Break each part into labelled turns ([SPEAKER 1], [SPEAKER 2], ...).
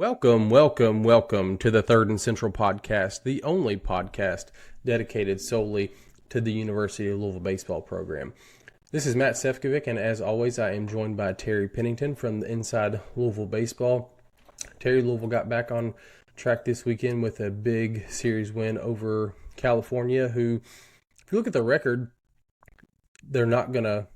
[SPEAKER 1] Welcome to the Third and Central podcast, the only podcast dedicated solely to the University of Louisville baseball program. This is Matt Sefcovic, and as always, I am joined by Terry Pennington from the Inside Louisville Baseball. Terry, Louisville got back on track this weekend with a big series win over California, who, if you look at the record, they're not going to,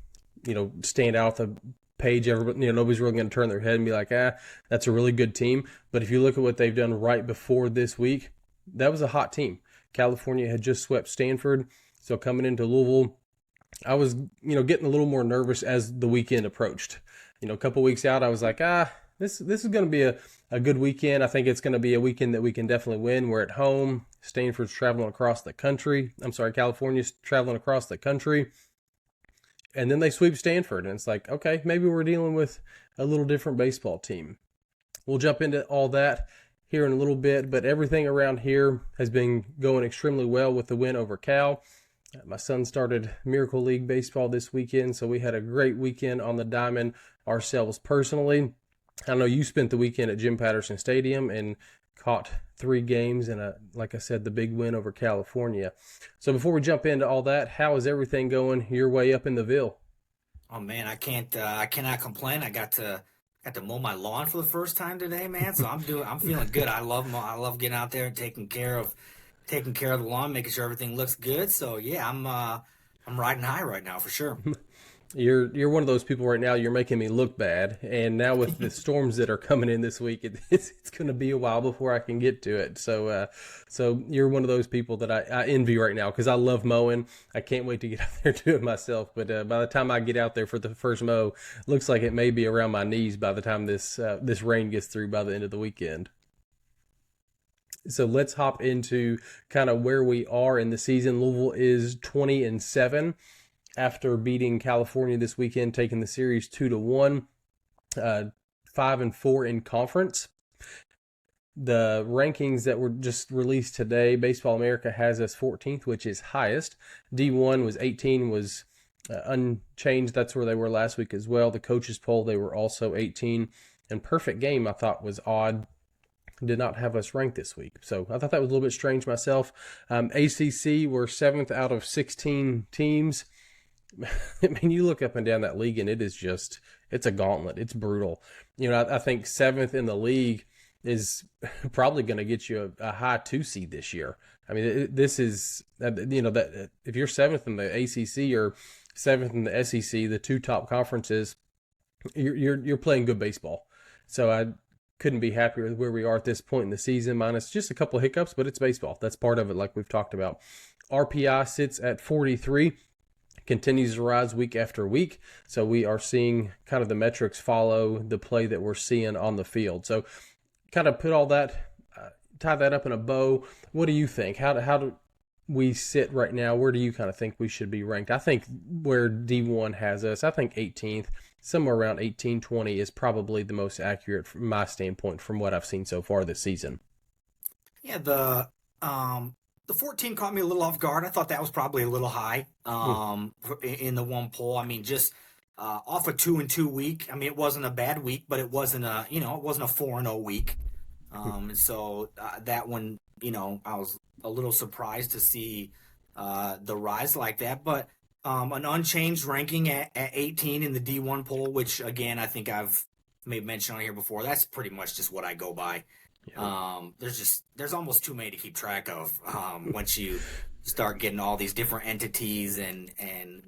[SPEAKER 1] stand out the page. Nobody's really going to turn their head and be like, that's a really good team. But if you look at what they've done right before this week, that was a hot team. California had just swept Stanford. So coming into Louisville, I was, getting a little more nervous as the weekend approached. A couple weeks out, I was like, this is going to be a good weekend. I think it's going to be a weekend that we can definitely win. We're at home. Stanford's traveling across the country. California's traveling across the country. And then they sweep Stanford, and it's like, okay, maybe we're dealing with a little different baseball team. We'll jump into all that here in a little bit, but everything around here has been going extremely well with the win over Cal. My son started Miracle League baseball this weekend, so we had a great weekend on the diamond ourselves personally. I know you spent the weekend at Jim Patterson Stadium and caught 3 games and, like I said, the big win over California. So before we jump into all that, how is everything going your way up in the Ville?
[SPEAKER 2] Oh man, I cannot complain. I got to mow my lawn for the first time today, man. So I'm feeling good. I love getting out there and taking care of the lawn, making sure everything looks good. So yeah, I'm riding high right now for sure.
[SPEAKER 1] You're one of those people right now. You're making me look bad, and now with the storms that are coming in this week, it's going to be a while before I can get to it. So you're one of those people that I envy right now because I love mowing. I can't wait to get out there and do it myself. But by the time I get out there for the first mow, looks like it may be around my knees by the time this rain gets through by the end of the weekend. So let's hop into kind of where we are in the season. Louisville is 20-7. After beating California this weekend, taking the series 2-1, 5-4 in conference. The rankings that were just released today, Baseball America has us 14th, which is highest. D1 was 18, was unchanged. That's where they were last week as well. The coaches poll, they were also 18. And Perfect Game, I thought was odd, did not have us ranked this week. So I thought that was a little bit strange myself. ACC, we're 7th out of 16 teams. I mean, you look up and down that league, and it's a gauntlet. It's brutal. I think 7th in the league is probably going to get you a high 2 seed this year. I mean, this is, that if you're 7th in the ACC or 7th in the SEC, the 2 top conferences, you're playing good baseball. So I couldn't be happier with where we are at this point in the season, minus just a couple of hiccups, but it's baseball. That's part of it, like we've talked about. RPI sits at 43. Continues to rise week after week. So we are seeing kind of the metrics follow the play that we're seeing on the field. So kind of put all that, tie that up in a bow. What do you think? How do we sit right now? Where do you kind of think we should be ranked? I think where D1 has us, I think 18th, somewhere around 18, 20 is probably the most accurate from my standpoint from what I've seen so far this season.
[SPEAKER 2] Yeah, the 14 caught me a little off guard. I thought that was probably a little high in the one poll. I mean, just off a 2-2 week. I mean, it wasn't a bad week, but it wasn't a 4-0 week. And so that one, I was a little surprised to see the rise like that. But an unchanged ranking at 18 in the D1 poll, which again, I think I've made mention on here before. That's pretty much just what I go by. There's almost too many to keep track of once you start getting all these different entities and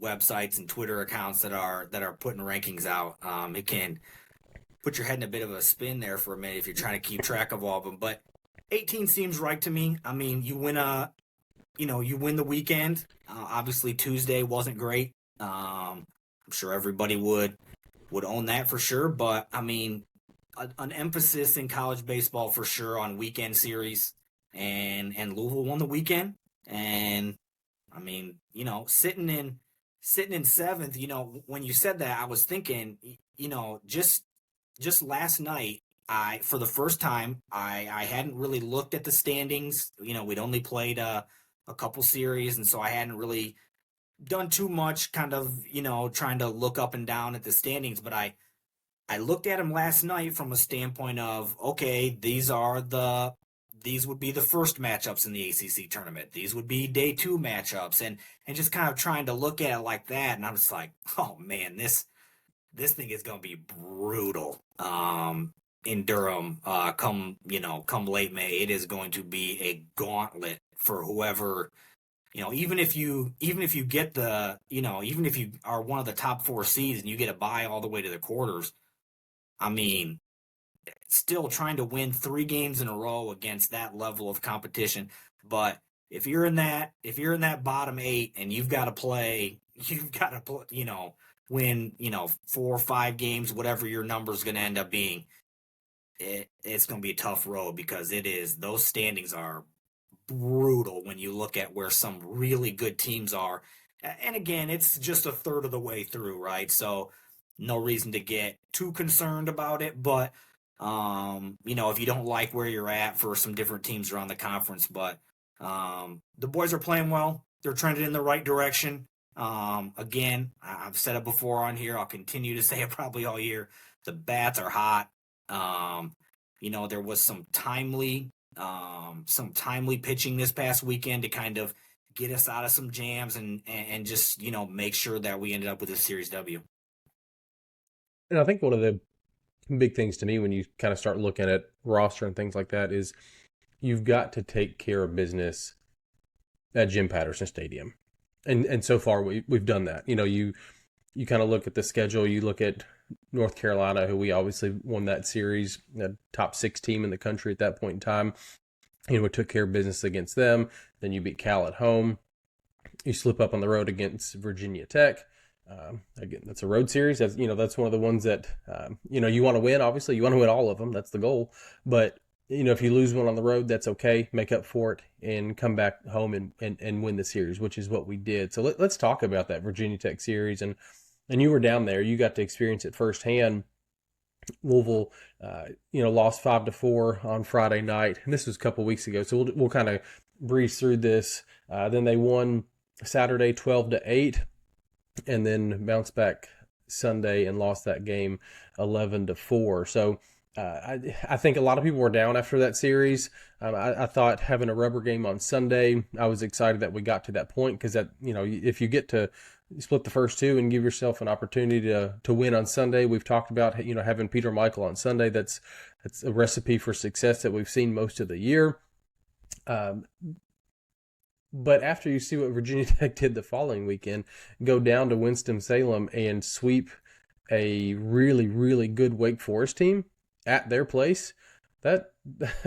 [SPEAKER 2] websites and Twitter accounts that are putting rankings out. It can put your head in a bit of a spin there for a minute if you're trying to keep track of all of them. But 18 seems right to me. I mean, you win the weekend. Obviously Tuesday wasn't great. I'm sure everybody would own that for sure. But I mean, an emphasis in college baseball for sure on weekend series, and Louisville won the weekend. And I mean, sitting in 7th, when you said that, I was thinking, just last night, for the first time, I hadn't really looked at the standings. We'd only played a couple series, and so I hadn't really done too much kind of, trying to look up and down at the standings, but I I looked at them last night from a standpoint of, okay, these would be the first matchups in the ACC tournament. These would be day 2 matchups, and just kind of trying to look at it like that. And I'm just like, oh man, this thing is going to be brutal. In Durham, come late May, it is going to be a gauntlet for whoever. Even if you get even if you are one of the top 4 seeds and you get a bye all the way to the quarters, I mean, still trying to win 3 games in a row against that level of competition. But if you're in that bottom 8 and you've got to play, win, 4 or 5 games, whatever your number's going to end up being, it's going to be a tough road, because those standings are brutal when you look at where some really good teams are. And again, it's just a third of the way through, right? So no reason to get too concerned about it. But, if you don't like where you're at for some different teams around the conference, but the boys are playing well. They're trending in the right direction. Again, I've said it before on here. I'll continue to say it probably all year. The bats are hot. There was some timely pitching this past weekend to kind of get us out of some jams and just, make sure that we ended up with a Series W.
[SPEAKER 1] And I think one of the big things to me when you kind of start looking at roster and things like that is you've got to take care of business at Jim Patterson Stadium. And so far we've done that. You kind of look at the schedule, you look at North Carolina, who we obviously won that series, the top 6 team in the country at that point in time. We took care of business against them. Then you beat Cal at home. You slip up on the road against Virginia Tech. Again, that's a road series. That's one of the ones that you want to win. Obviously, you want to win all of them. That's the goal. But if you lose one on the road, that's okay. Make up for it and come back home and win the series, which is what we did. So let's talk about that Virginia Tech series. And you were down there. You got to experience it firsthand. Louisville, lost 5-4 on Friday night, and this was a couple weeks ago. So we'll kind of breeze through this. Then they won Saturday 12-8, and then bounced back Sunday and lost that game 11-4. So I think a lot of people were down after that series. I thought having a rubber game on Sunday, I was excited that we got to that point, because that if you get to split the first 2 and give yourself an opportunity to win on Sunday. We've talked about having Peter Michael on Sunday. That's a recipe for success that we've seen most of the year. But after you see what Virginia Tech did the following weekend, go down to Winston-Salem and sweep a really, really good Wake Forest team at their place, that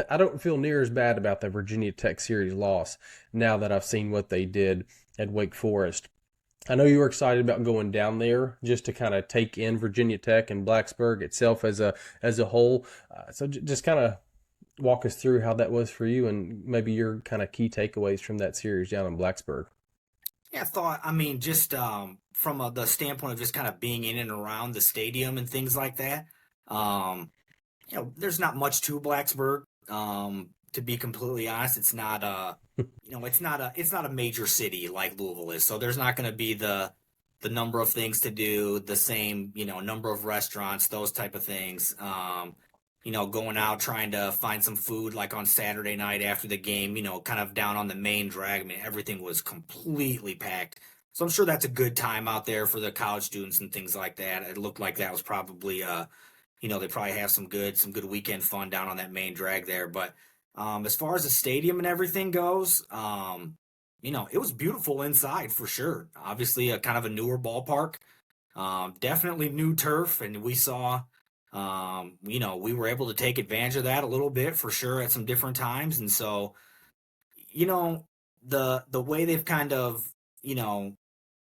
[SPEAKER 1] I don't feel near as bad about the Virginia Tech series loss now that I've seen what they did at Wake Forest. I know you were excited about going down there just to kind of take in Virginia Tech and Blacksburg itself as a whole. So just kind of walk us through how that was for you and maybe your kind of key takeaways from that series down in Blacksburg.
[SPEAKER 2] Yeah, just from the standpoint of just kind of being in and around the stadium and things like that, there's not much to Blacksburg. To be completely honest, it's not it's not a major city like Louisville is. So there's not going to be the number of things to do, the same, number of restaurants, those type of things. Going out trying to find some food like on Saturday night after the game, kind of down on the main drag. I mean, everything was completely packed. So I'm sure that's a good time out there for the college students and things like that. It looked like that was probably, they probably have some good weekend fun down on that main drag there. But as far as the stadium and everything goes, it was beautiful inside for sure. Obviously, a kind of a newer ballpark, definitely new turf, and we saw, we were able to take advantage of that a little bit for sure at some different times. And so, the way they've kind of,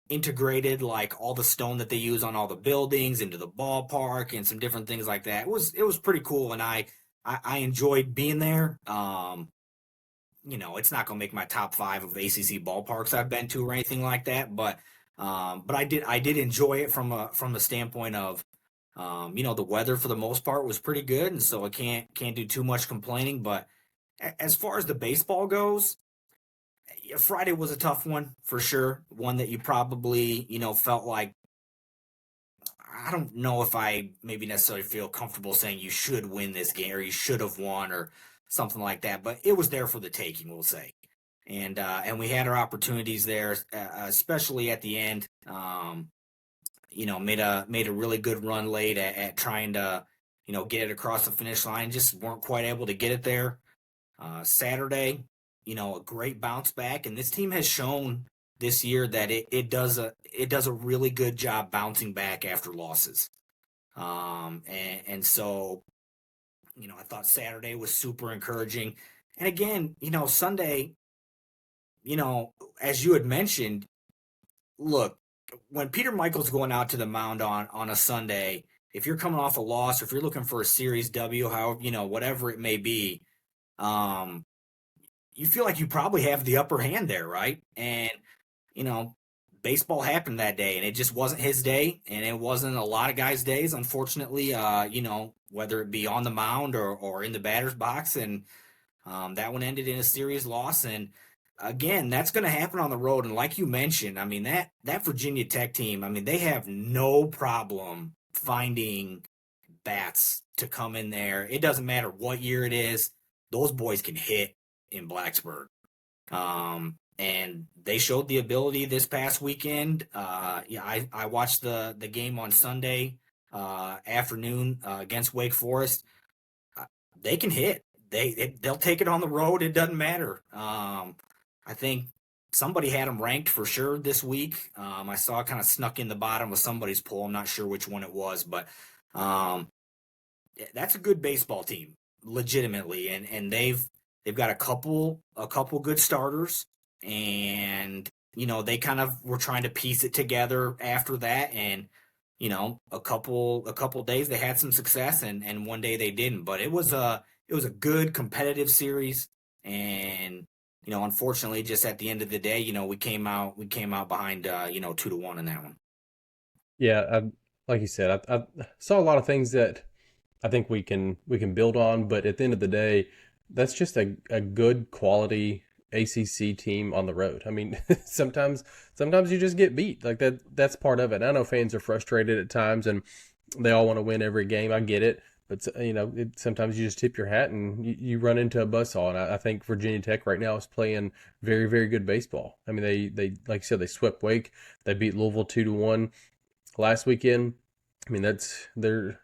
[SPEAKER 2] integrated like all the stone that they use on all the buildings into the ballpark and some different things like that. It was pretty cool, and I enjoyed being there. It's not going to make my top 5 of ACC ballparks I've been to or anything like that, but I did enjoy it from the standpoint of, the weather for the most part was pretty good, and so I can't do too much complaining. But as far as the baseball goes, Friday was a tough one for sure. One that you probably, felt like, I don't know if I maybe necessarily feel comfortable saying you should win this game or you should have won or something like that, but it was there for the taking, we'll say. And we had our opportunities there, especially at the end. Made a really good run late at trying to, get it across the finish line. Just weren't quite able to get it there. Saturday, a great bounce back, and this team has shown this year that it does a really good job bouncing back after losses. And so, I thought Saturday was super encouraging. And again, Sunday, as you had mentioned, look, when Peter Michael's going out to the mound on a Sunday, if you're coming off a loss or if you're looking for a series W, however, whatever it may be, you feel like you probably have the upper hand there, right? And, baseball happened that day, and it just wasn't his day, and it wasn't a lot of guys' days, unfortunately, whether it be on the mound or in the batter's box, and that one ended in a series loss. And again, that's going to happen on the road. And like you mentioned, I mean, that Virginia Tech team, I mean, they have no problem finding bats to come in there. It doesn't matter what year it is. Those boys can hit in Blacksburg. And they showed the ability this past weekend. I watched the game on Sunday afternoon against Wake Forest. They can hit. They'll take it on the road. It doesn't matter. I think somebody had them ranked for sure this week. I saw it kind of snuck in the bottom of somebody's poll. I'm not sure which one it was, but that's a good baseball team, legitimately. And they've got a couple good starters, and they kind of were trying to piece it together after that. And a couple days they had some success, and one day they didn't. But it was a good competitive series, and unfortunately, just at the end of the day, we came out behind 2-1 in that one.
[SPEAKER 1] Yeah, like you said, I saw a lot of things that I think we can build on, but at the end of the day, that's just a good quality ACC team on the road. I mean, sometimes you just get beat. Like that's part of it. I know fans are frustrated at times and they all want to win every game. I get it. But, sometimes you just tip your hat and you run into a buzzsaw. And I think Virginia Tech right now is playing very, very good baseball. I mean, they like I said, they swept Wake. They beat Louisville 2-1 last weekend. I mean, they're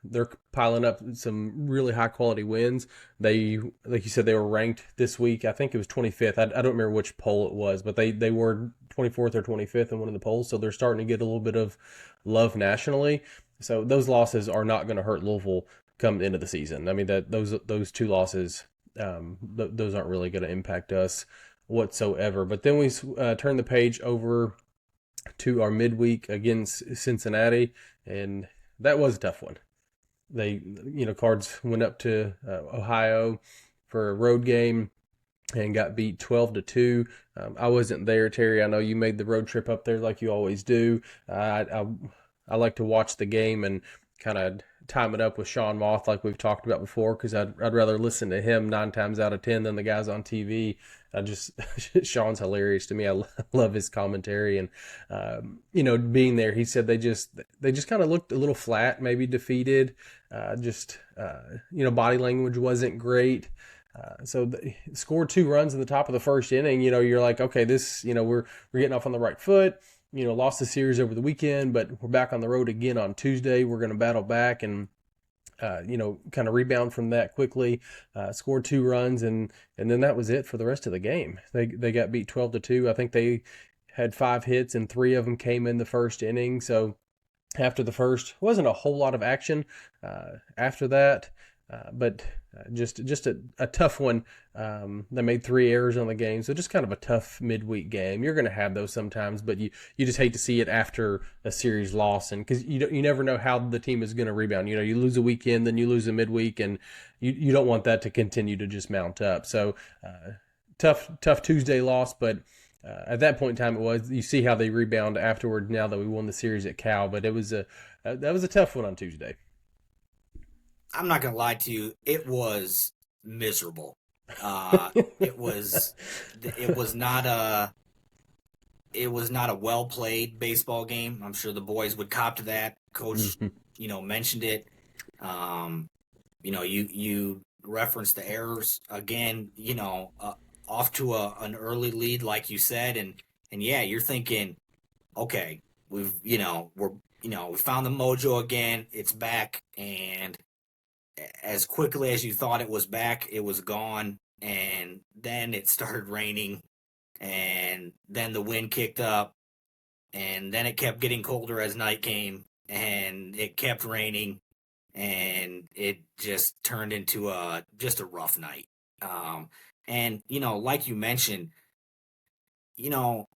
[SPEAKER 1] piling up some really high quality wins. They, like you said, they were ranked this week. I think it was 25th. I don't remember which poll it was, but they were 24th or 25th in one of the polls. So they're starting to get a little bit of love nationally. So those losses are not going to hurt Louisville come into the season. I mean, that those two losses, those aren't really going to impact us whatsoever. But then we turn the page over to our midweek against Cincinnati, and that was a tough one. They, Cards went up to Ohio for a road game and got beat 12-2. I wasn't there, Terry. I know you made the road trip up there like you always do. I like to watch the game and kind of time it up with Sean Moth like we've talked about before, because I'd rather listen to him 9 times out of 10 than the guys on TV. Sean's hilarious to me. I love his commentary, and being there, he said they just kind of looked a little flat, maybe defeated. Body language wasn't great. So they scored 2 runs in the top of the first inning. You're like, okay, this, we're getting off on the right foot. Lost the series over the weekend, but we're back on the road again on Tuesday. We're going to battle back and, kind of rebound from that quickly. Scored 2 runs, and then that was it for the rest of the game. They got beat 12-2. I think they had 5 hits, and 3 of them came in the first inning. So after the first, wasn't a whole lot of action after that, but just a tough one. They made 3 errors on the game, so just kind of a tough midweek game. You're going to have those sometimes, but you just hate to see it after a series loss, and because you never know how the team is going to rebound. You lose a weekend, then you lose a midweek, and you don't want that to continue to just mount up. So tough Tuesday loss, but at that point in time, you see how they rebound afterward. Now that we won the series at Cal, but that was a tough one on Tuesday.
[SPEAKER 2] I'm not going to lie to you. It was miserable. It was not a well played baseball game. I'm sure the boys would cop to that. Coach, mentioned it. You referenced the errors again, off to an early lead, like you said. And yeah, you're thinking, okay, we found the mojo again. It's back. And as quickly as you thought it was back, it was gone. And then it started raining, and then the wind kicked up, and then it kept getting colder as night came, and it kept raining, and it just turned into just a rough night. And like you mentioned, you know,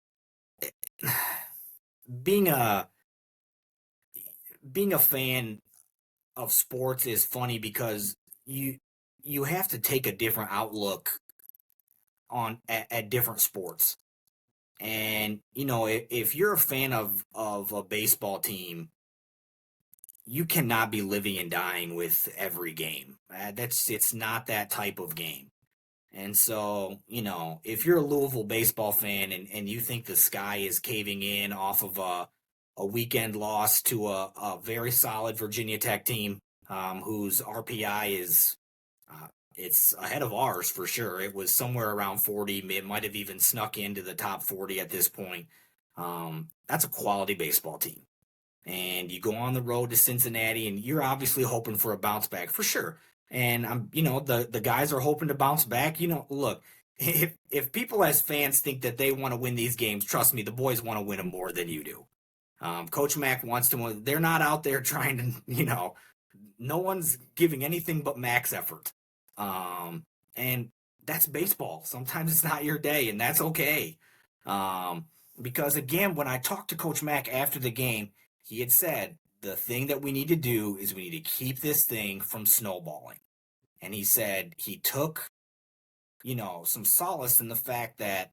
[SPEAKER 2] being a fan of sports is funny because you have to take a different outlook at different sports. And if you're a fan of a baseball team, you cannot be living and dying with every game. It's not that type of game. And so, if you're a Louisville baseball fan and you think the sky is caving in off of a weekend loss to a very solid Virginia Tech team, whose RPI is it's ahead of ours for sure. It was somewhere around 40. It might have even snuck into the top 40 at this point. That's a quality baseball team. And you go on the road to Cincinnati, and you're obviously hoping for a bounce back for sure. And the guys are hoping to bounce back. Look, if people as fans think that they want to win these games, trust me, the boys want to win them more than you do. Coach Mack wants to win. They're not out there trying to, no one's giving anything but max effort. And that's baseball. Sometimes it's not your day, and that's okay. Because again, when I talked to Coach Mack after the game, he had said, the thing that we need to do is we need to keep this thing from snowballing. And he said he took, some solace in the fact that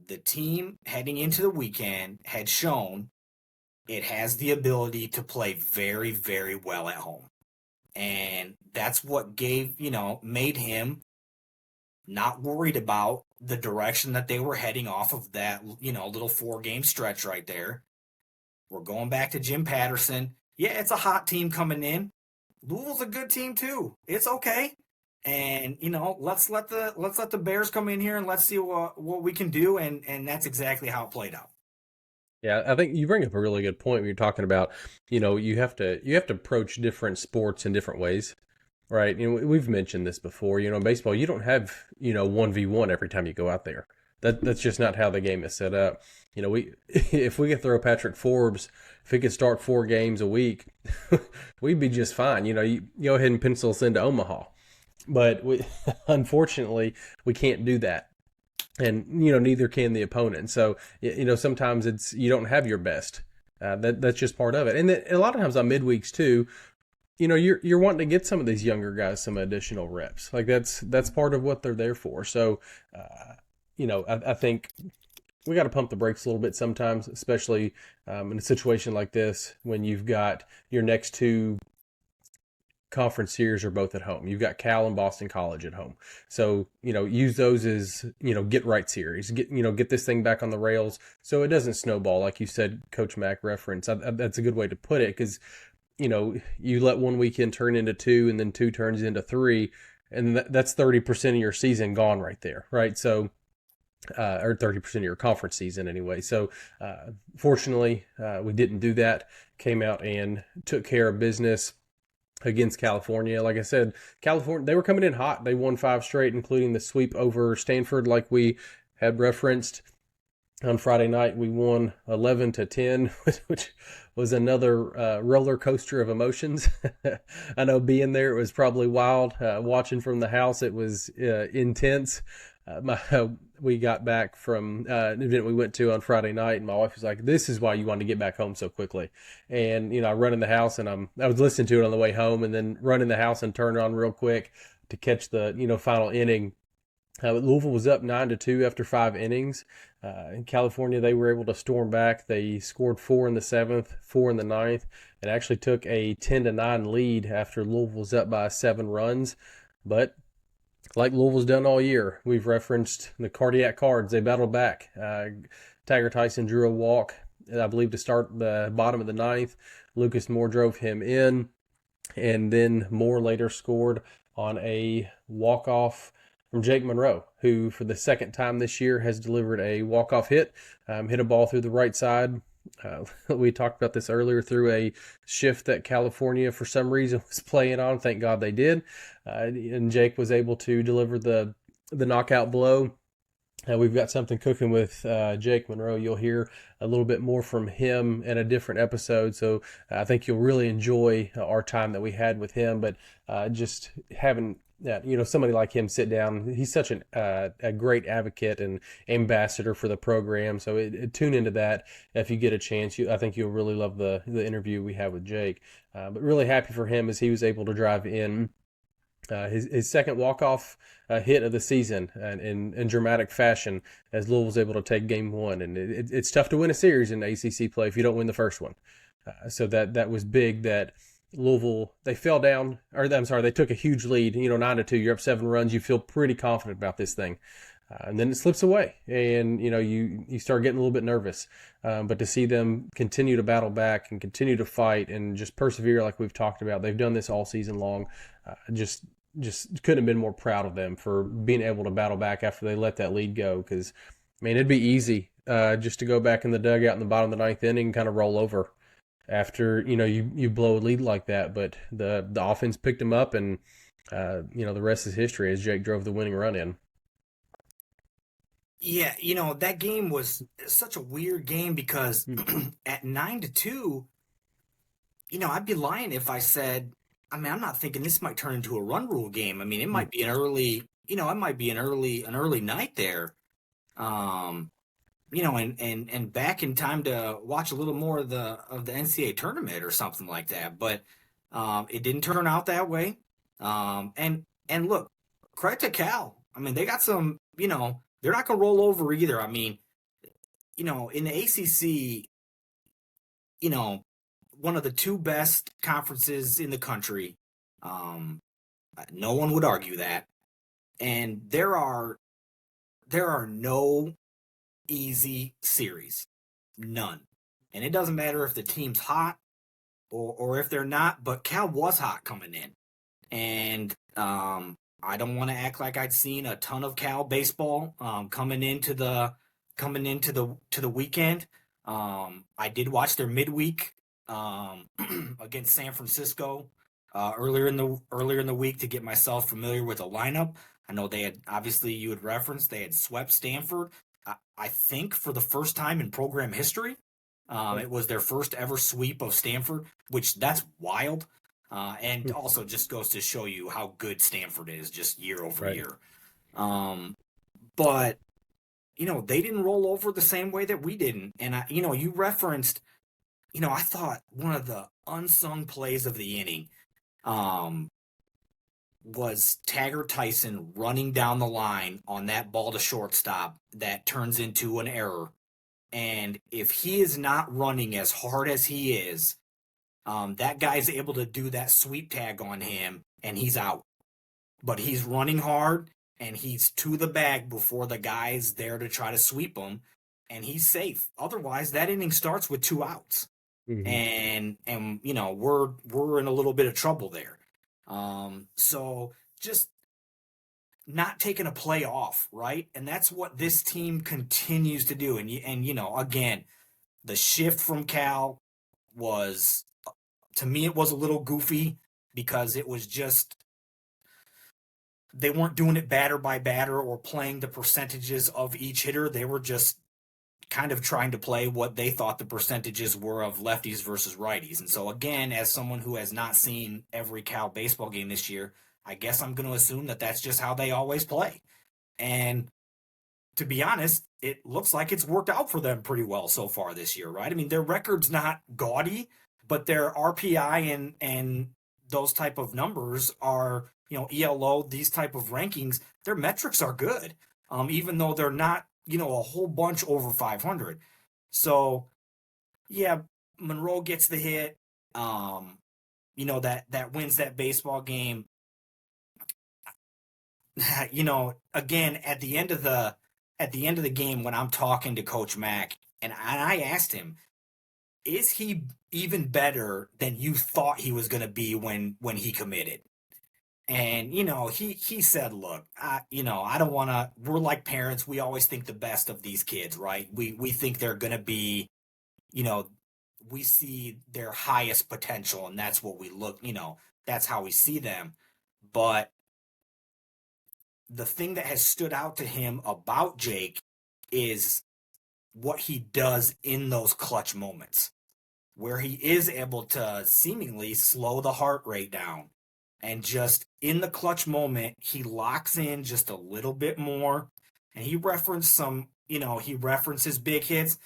[SPEAKER 2] the team heading into the weekend had shown it has the ability to play very, very well at home. And that's what made him not worried about the direction that they were heading off of that, little 4-game stretch right there. We're going back to Jim Patterson. Yeah, it's a hot team coming in. Louisville's a good team too. It's okay. And, let's let the Bears come in here and let's see what we can do. And that's exactly how it played out.
[SPEAKER 1] Yeah, I think you bring up a really good point when you're talking about, you have to approach different sports in different ways, right? We've mentioned this before. Baseball, you don't have 1v1 every time you go out there. That's just not how the game is set up. If we could throw Patrick Forbes, if he could start 4 games a week, we'd be just fine. You go ahead and pencil us into Omaha, but unfortunately we can't do that. And, neither can the opponent. So, sometimes you don't have your best. That's just part of it. And a lot of times on midweeks too, you're wanting to get some of these younger guys some additional reps. Like that's part of what they're there for. So, I think we got to pump the brakes a little bit sometimes, especially in a situation like this when you've got your next 2 conference series are both at home. You've got Cal and Boston College at home. So, use those as, get right series, get this thing back on the rails so it doesn't snowball. Like you said, Coach Mack referenced, that's a good way to put it. Cause you let one weekend turn into 2 and then 2 turns into 3, and that's 30% of your season gone right there. Right. So, or 30% of your conference season anyway. So, fortunately, we didn't do that, came out and took care of business against California. Like I said, California, they were coming in hot. They won 5 straight, including the sweep over Stanford, like we had referenced. On Friday night, we won 11-10, which was another roller coaster of emotions. I know being there, it was probably wild. Watching from the house, it was intense. We got back from an event we went to on Friday night, and my wife was like, "This is why you wanted to get back home so quickly." And I run in the house, and I was listening to it on the way home, and then run in the house and turn it on real quick to catch the final inning. Louisville was up 9-2 after 5 innings. In California, they were able to storm back. They scored 4 in the 7th, 4 in the 9th, and actually took a 10-9 lead after Louisville was up by 7 runs. But like Louisville's done all year, we've referenced the cardiac cards. They battled back. Tiger Tyson drew a walk I believe, to start the bottom of the ninth. Lucas Moore drove him in, and then Moore later scored on a walk-off from Jake Monroe, who for the second time this year has delivered a walk-off hit, hit a ball through the right side. We talked about this earlier, through a shift that California for some reason was playing on. Thank God they did. And Jake was able to deliver the knockout blow. We've got something cooking with Jake Monroe. You'll hear a little bit more from him in a different episode. So I think you'll really enjoy our time that we had with him. But just having somebody like him sit down, he's such a great advocate and ambassador for the program. So tune into that if you get a chance. I think you'll really love the interview we had with Jake. But really happy for him as he was able to drive in his second walk-off hit of the season, and in dramatic fashion, as Louisville was able to take game one. And it's tough to win a series in ACC play if you don't win the first one. So that was big that Louisville, they fell down, or I'm sorry, they took a huge lead, 9-2, you're up 7 runs, you feel pretty confident about this thing. And then it slips away, and you start getting a little bit nervous. But to see them continue to battle back and continue to fight and just persevere, like we've talked about, they've done this all season long. Just couldn't have been more proud of them for being able to battle back after they let that lead go. Because it'd be easy just to go back in the dugout in the bottom of the ninth inning and kind of roll over after you blow a lead like that. But the offense picked them up, and the rest is history as Jake drove the winning run in.
[SPEAKER 2] Yeah, that game was such a weird game because at 9-2, I'd be lying if I said, I'm not thinking this might turn into a run rule game. It might be an early night there. And back in time to watch a little more of the NCAA tournament or something like that. But it didn't turn out that way. And look, credit to Cal. They got some, they're not going to roll over either. In the ACC, one of the two best conferences in the country. No one would argue that. And there are no easy series. None. And it doesn't matter if the team's hot or if they're not, but Cal was hot coming in. And I don't want to act like I'd seen a ton of Cal baseball coming into the weekend. I did watch their midweek against San Francisco earlier in the week to get myself familiar with the lineup. I know they had, obviously you had referenced, they had swept Stanford. I think for the first time in program history. It was their first ever sweep of Stanford, which that's wild. And also just goes to show you how good Stanford is just year over year. But, they didn't roll over the same way that we didn't. And, you referenced, I thought one of the unsung plays of the inning was Taggart Tyson running down the line on that ball to shortstop that turns into an error. And if he is not running as hard as he is, that guy's able to do that sweep tag on him, and he's out. But he's running hard, and he's to the bag before the guy's there to try to sweep him, and he's safe. Otherwise, that inning starts with 2 outs. Mm-hmm. And we're in a little bit of trouble there. So just not taking a play off, right? And that's what this team continues to do. And again, the shift from Cal was, to me, it was a little goofy because it was just, they weren't doing it batter by batter or playing the percentages of each hitter. They were just kind of trying to play what they thought the percentages were of lefties versus righties. And so again, as someone who has not seen every Cal baseball game this year, I guess I'm going to assume that that's just how they always play. And to be honest, it looks like it's worked out for them pretty well so far this year, right? Their record's not gaudy, but their RPI and those type of numbers are, ELO, these type of rankings, their metrics are good, even though they're not, a whole bunch over 500. So, yeah, Monroe gets the hit, that wins that baseball game. Again, at the end of the game when I'm talking to Coach Mack, and I asked him, is he even better than you thought he was going to be when he committed? And he said, "Look, I don't want to. We're like parents. We always think the best of these kids, right? We think they're going to be, you know, we see their highest potential, and that's what we look. That's how we see them. But the thing that has stood out to him about Jake is what he does in those clutch moments, where he is able to seemingly slow the heart rate down. And just in the clutch moment, he locks in just a little bit more. And he references big hits.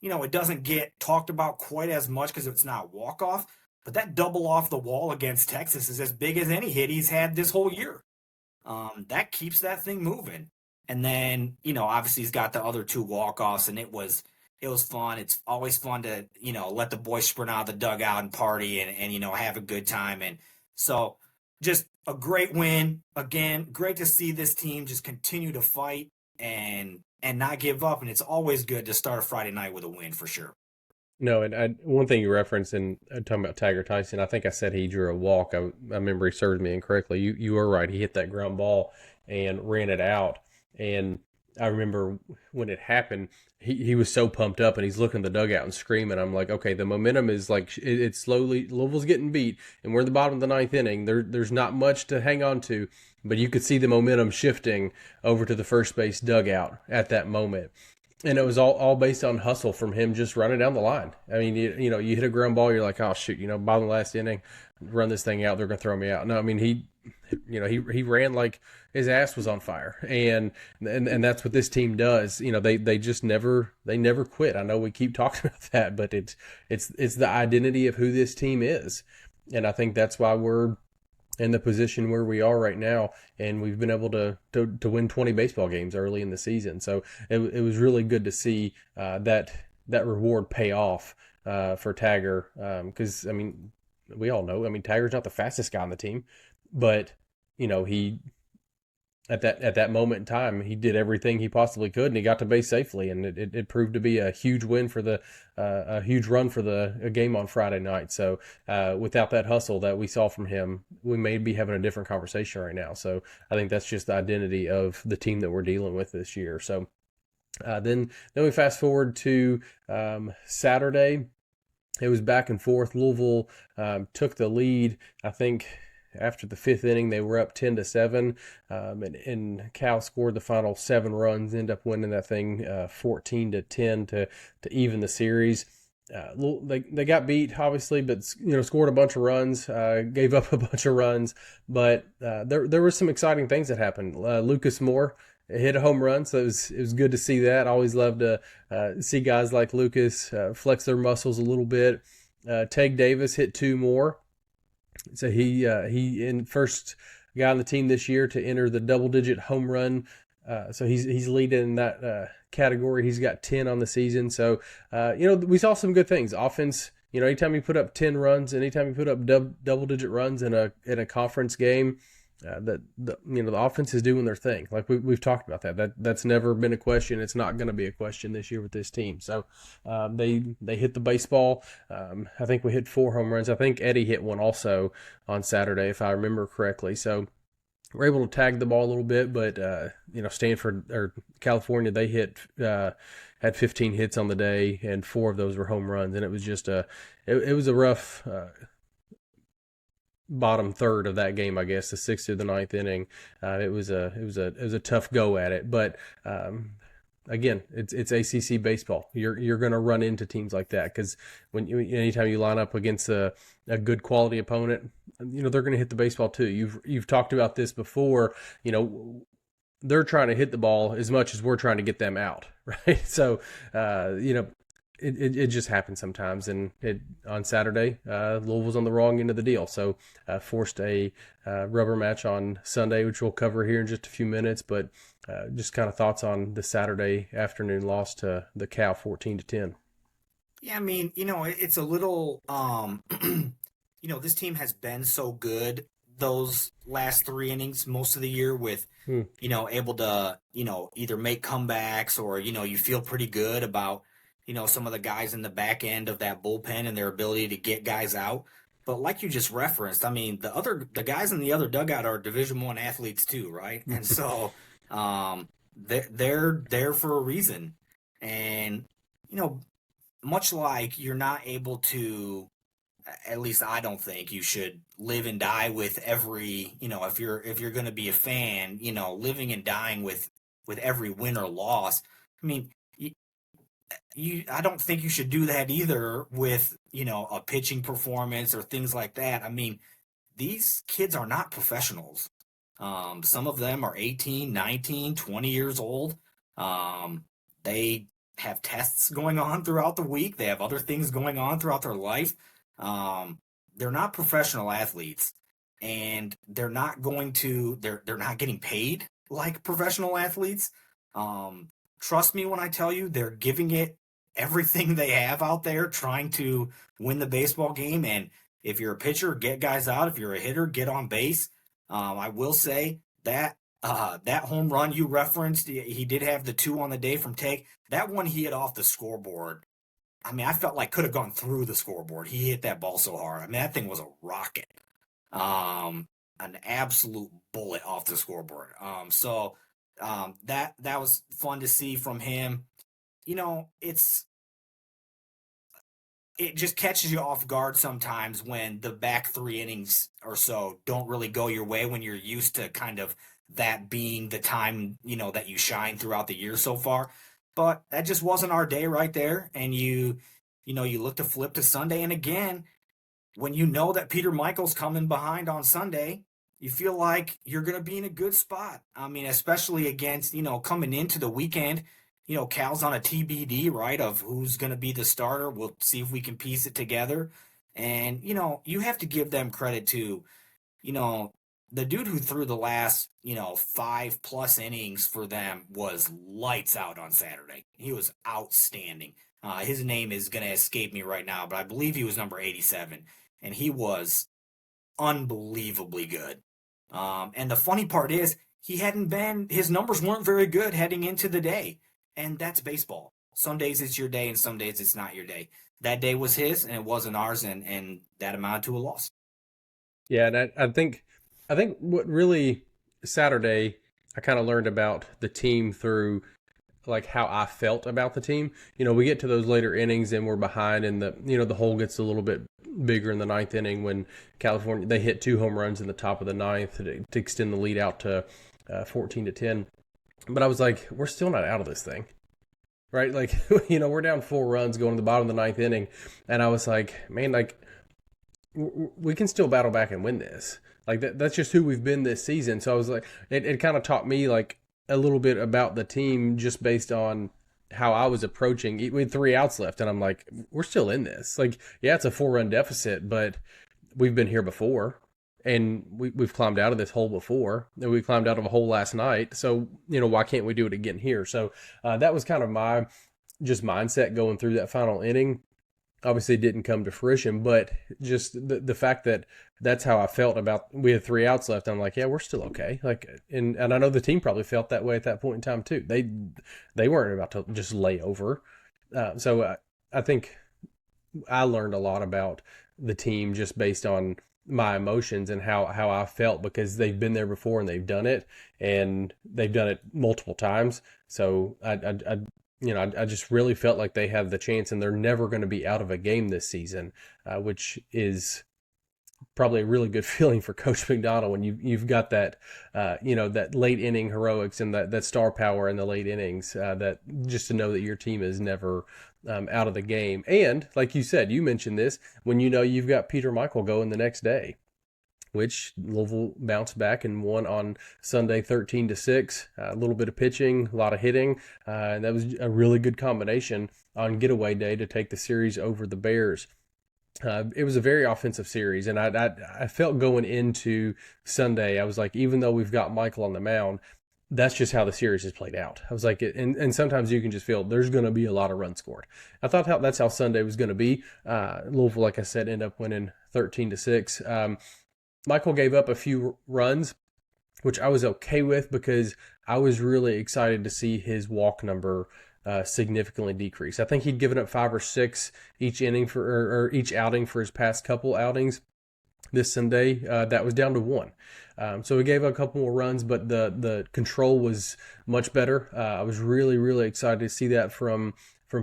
[SPEAKER 2] It doesn't get talked about quite as much because it's not a walk-off. But that double off the wall against Texas is as big as any hit he's had this whole year. That keeps that thing moving. And then, obviously he's got the other two walk-offs, and it was fun. It's always fun to, let the boys sprint out of the dugout and party and have a good time. And so just a great win. Again, great to see this team just continue to fight and not give up. And it's always good to start a Friday night with a win for sure.
[SPEAKER 1] No, and one thing you referenced in talking about Tiger Tyson, I think I said he drew a walk. I remember he served me incorrectly. You were right. He hit that ground ball and ran it out. And I remember when it happened, he was so pumped up and he's looking at the dugout and screaming. I'm like, okay, the momentum is like it's slowly Louisville's getting beat, and we're in the bottom of the ninth inning. There's not much to hang on to, but you could see the momentum shifting over to the first base dugout at that moment. And it was all based on hustle from him just running down the line. I mean, you hit a ground ball, you're like, oh shoot, bottom of the last inning, run this thing out, they're gonna throw me out. No, I mean he ran like his ass was on fire, and that's what this team does. They just never quit. I know we keep talking about that, but it's the identity of who this team is, and I think that's why we're in the position where we are right now, and we've been able to win 20 baseball games early in the season. So it was really good to see that reward pay off for Tiger, because I mean we all know, I mean, Tiger's not the fastest guy on the team, but he at that moment in time, he did everything he possibly could, and he got to base safely, and it proved to be a huge win for a huge run for a game on Friday night. So without that hustle that we saw from him, we may be having a different conversation right now. So I think that's just the identity of the team that we're dealing with this year. So then we fast forward to Saturday. It was back and forth. Louisville took the lead, I think. After the fifth inning, they were up 10-7, and Cal scored the final 7 runs, ended up winning that thing 14-10 to even the series. They got beat, obviously, but scored a bunch of runs, gave up a bunch of runs, but there were some exciting things that happened. Lucas Moore hit a home run, so it was good to see that. I always love to see guys like Lucas flex their muscles a little bit. Teg Davis hit 2 more. So he in first guy on the team this year to enter the double-digit home run. So he's leading in that category. He's got 10 on the season. So we saw some good things. Offense. Anytime you put up 10 runs, anytime you put up double-digit runs in a conference game, the offense is doing their thing. Like we've talked about that's never been a question. It's not going to be a question this year with this team. So they hit the baseball. I think we hit 4 home runs. I think Eddie hit one also on Saturday, if I remember correctly. So we're able to tag the ball a little bit, but Stanford or California, they had 15 hits on the day, and 4 of those were home runs, and it was just it was a rough bottom third of that game, I guess, the 6th to the 9th inning. It was a tough go at it, but again, it's ACC baseball. You're going to run into teams like that because anytime you line up against a good quality opponent, they're going to hit the baseball too. You've talked about this before. They're trying to hit the ball as much as we're trying to get them out, right? So It just happens sometimes, and on Saturday, Louisville's on the wrong end of the deal, so forced a rubber match on Sunday, which we'll cover here in just a few minutes. But just kind of thoughts on the Saturday afternoon loss to the Cal 14-10.
[SPEAKER 2] Yeah, I mean, it's a little, this team has been so good those last 3 innings most of the year with, able to, either make comebacks or, you feel pretty good about some of the guys in the back end of that bullpen and their ability to get guys out. But like you just referenced, I mean, the guys in the other dugout are Division I athletes too, right? And so they're there for a reason. And much like you're not able to, at least I don't think you should live and die with every, if you're going to be a fan, living and dying with every win or loss. I mean, I don't think you should do that either with, a pitching performance or things like that. I mean, these kids are not professionals. Some of them are 18, 19, 20 years old. They have tests going on throughout the week. They have other things going on throughout their life. They're not professional athletes, and they're not getting paid like professional athletes. Trust me when I tell you, they're giving it everything they have out there, trying to win the baseball game. And if you're a pitcher, get guys out. If you're a hitter, get on base. I will say that that home run you referenced, he did have the 2 on the day from Take. That one he hit off the scoreboard. I mean, I felt like could have gone through the scoreboard. He hit that ball so hard. I mean, that thing was a rocket. An absolute bullet off the scoreboard. That was fun to see from him. It just catches you off guard sometimes when the back 3 innings or so don't really go your way, when you're used to kind of that being the time, that you shine throughout the year so far. But that just wasn't our day right there. And you look to flip to Sunday. And again, when you know that Peter Michael's coming behind on Sunday, you feel like you're going to be in a good spot. I mean, especially against, coming into the weekend, Cal's on a TBD, right, of who's going to be the starter. We'll see if we can piece it together. And, you have to give them credit to, the dude who threw the last, 5+ innings for them was lights out on Saturday. He was outstanding. His name is going to escape me right now, but I believe he was number 87, and he was unbelievably good. And the funny part is his numbers weren't very good heading into the day, and that's baseball. Some days it's your day, and some days it's not your day. That day was his, and it wasn't ours, and that amounted to a loss.
[SPEAKER 1] Yeah, and I think what really Saturday I kind of learned about the team through like how I felt about the team. We get to those later innings and we're behind, and the hole gets a little bit bigger in the 9th inning when California, they hit 2 home runs in the top of the 9th to extend the lead out to 14-10. But I was like, we're still not out of this thing. Right? Like, we're down 4 runs going to the bottom of the 9th inning. And I was like, man, like, we can still battle back and win this. Like, that's just who we've been this season. So I was like, it kind of taught me, like, a little bit about the team just based on how I was approaching. We had 3 outs left, and I'm like, we're still in this. Like, yeah, it's a 4-run deficit, but we've been here before. And we've climbed out of this hole before. And we climbed out of a hole last night. So, why can't we do it again here? So that was kind of my just mindset going through that final inning. Obviously, it didn't come to fruition, but just the fact that that's how I felt about, we had 3 outs left. I'm like, yeah, we're still okay. Like, and I know the team probably felt that way at that point in time too. They weren't about to just lay over. So I think I learned a lot about the team just based on my emotions and how I felt, because they've been there before and they've done it, and they've done it multiple times. So I just really felt like they have the chance, and they're never going to be out of a game this season, which is probably a really good feeling for Coach McDonald when you've got that, that late inning heroics and that star power in the late innings, that just to know that your team is never out of the game. And like you said, you mentioned this, when you've got Peter Michael going the next day, which Louisville bounced back and won on Sunday 13-6. A little bit of pitching, a lot of hitting, and that was a really good combination on getaway day to take the series over the Bears. It was a very offensive series, and I felt going into Sunday, I was like, even though we've got Michael on the mound, that's just how the series has played out. I was like, and sometimes you can just feel there's going to be a lot of runs scored. I thought that's how Sunday was going to be. Louisville, like I said, ended up winning 13-6. Michael gave up a few runs, which I was okay with because I was really excited to see his walk number significantly decreased. I think he'd given up 5 or 6 each inning or each outing for his past couple outings. This Sunday, that was down to 1. So he gave a couple more runs, but the control was much better. I was really, really excited to see that from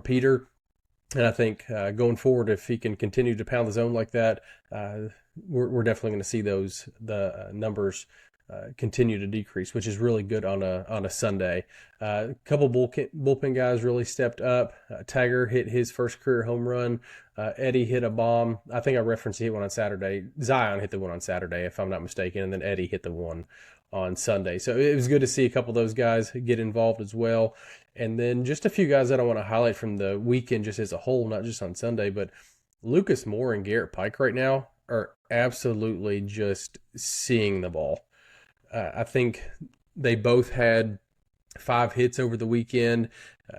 [SPEAKER 1] Peter. And I think going forward, if he can continue to pound the zone like that, we're definitely going to see the numbers continue to decrease, which is really good on a Sunday. A couple bullpen guys really stepped up. Tiger hit his first career home run. Eddie hit a bomb. I think I referenced he hit one on Saturday. Zion hit the one on Saturday, if I'm not mistaken, and then Eddie hit the one on Sunday. So it was good to see a couple of those guys get involved as well. And then just a few guys that I want to highlight from the weekend just as a whole, not just on Sunday, but Lucas Moore and Garrett Pike right now are absolutely just seeing the ball. I think they both had 5 hits over the weekend.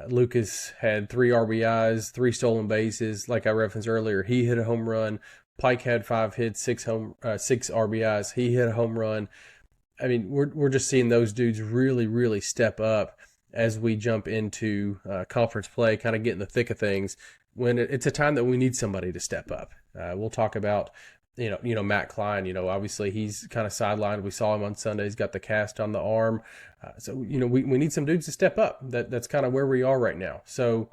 [SPEAKER 1] Lucas had 3 RBIs, 3 stolen bases. Like I referenced earlier, he hit a home run. Pike had 5 hits, 6 RBIs. He hit a home run. I mean, we're just seeing those dudes really, really step up as we jump into conference play, kind of get in the thick of things. When it's a time that we need somebody to step up. We'll talk about Matt Klein, obviously he's kind of sidelined. We saw him on Sunday. He's got the cast on the arm. So we need some dudes to step up. That's kind of where we are right now. So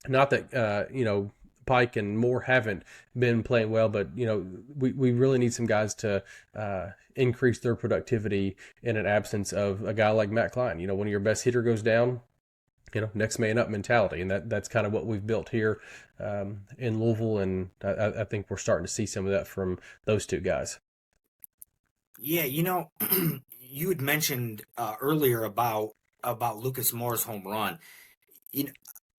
[SPEAKER 1] not that, Pike and Moore haven't been playing well, but, we really need some guys to increase their productivity in an absence of a guy like Matt Klein. When your best hitter goes down, next man up mentality. And that's kind of what we've built here in Louisville. And I think we're starting to see some of that from those two guys.
[SPEAKER 2] Yeah, you had mentioned earlier about Lucas Moore's home run.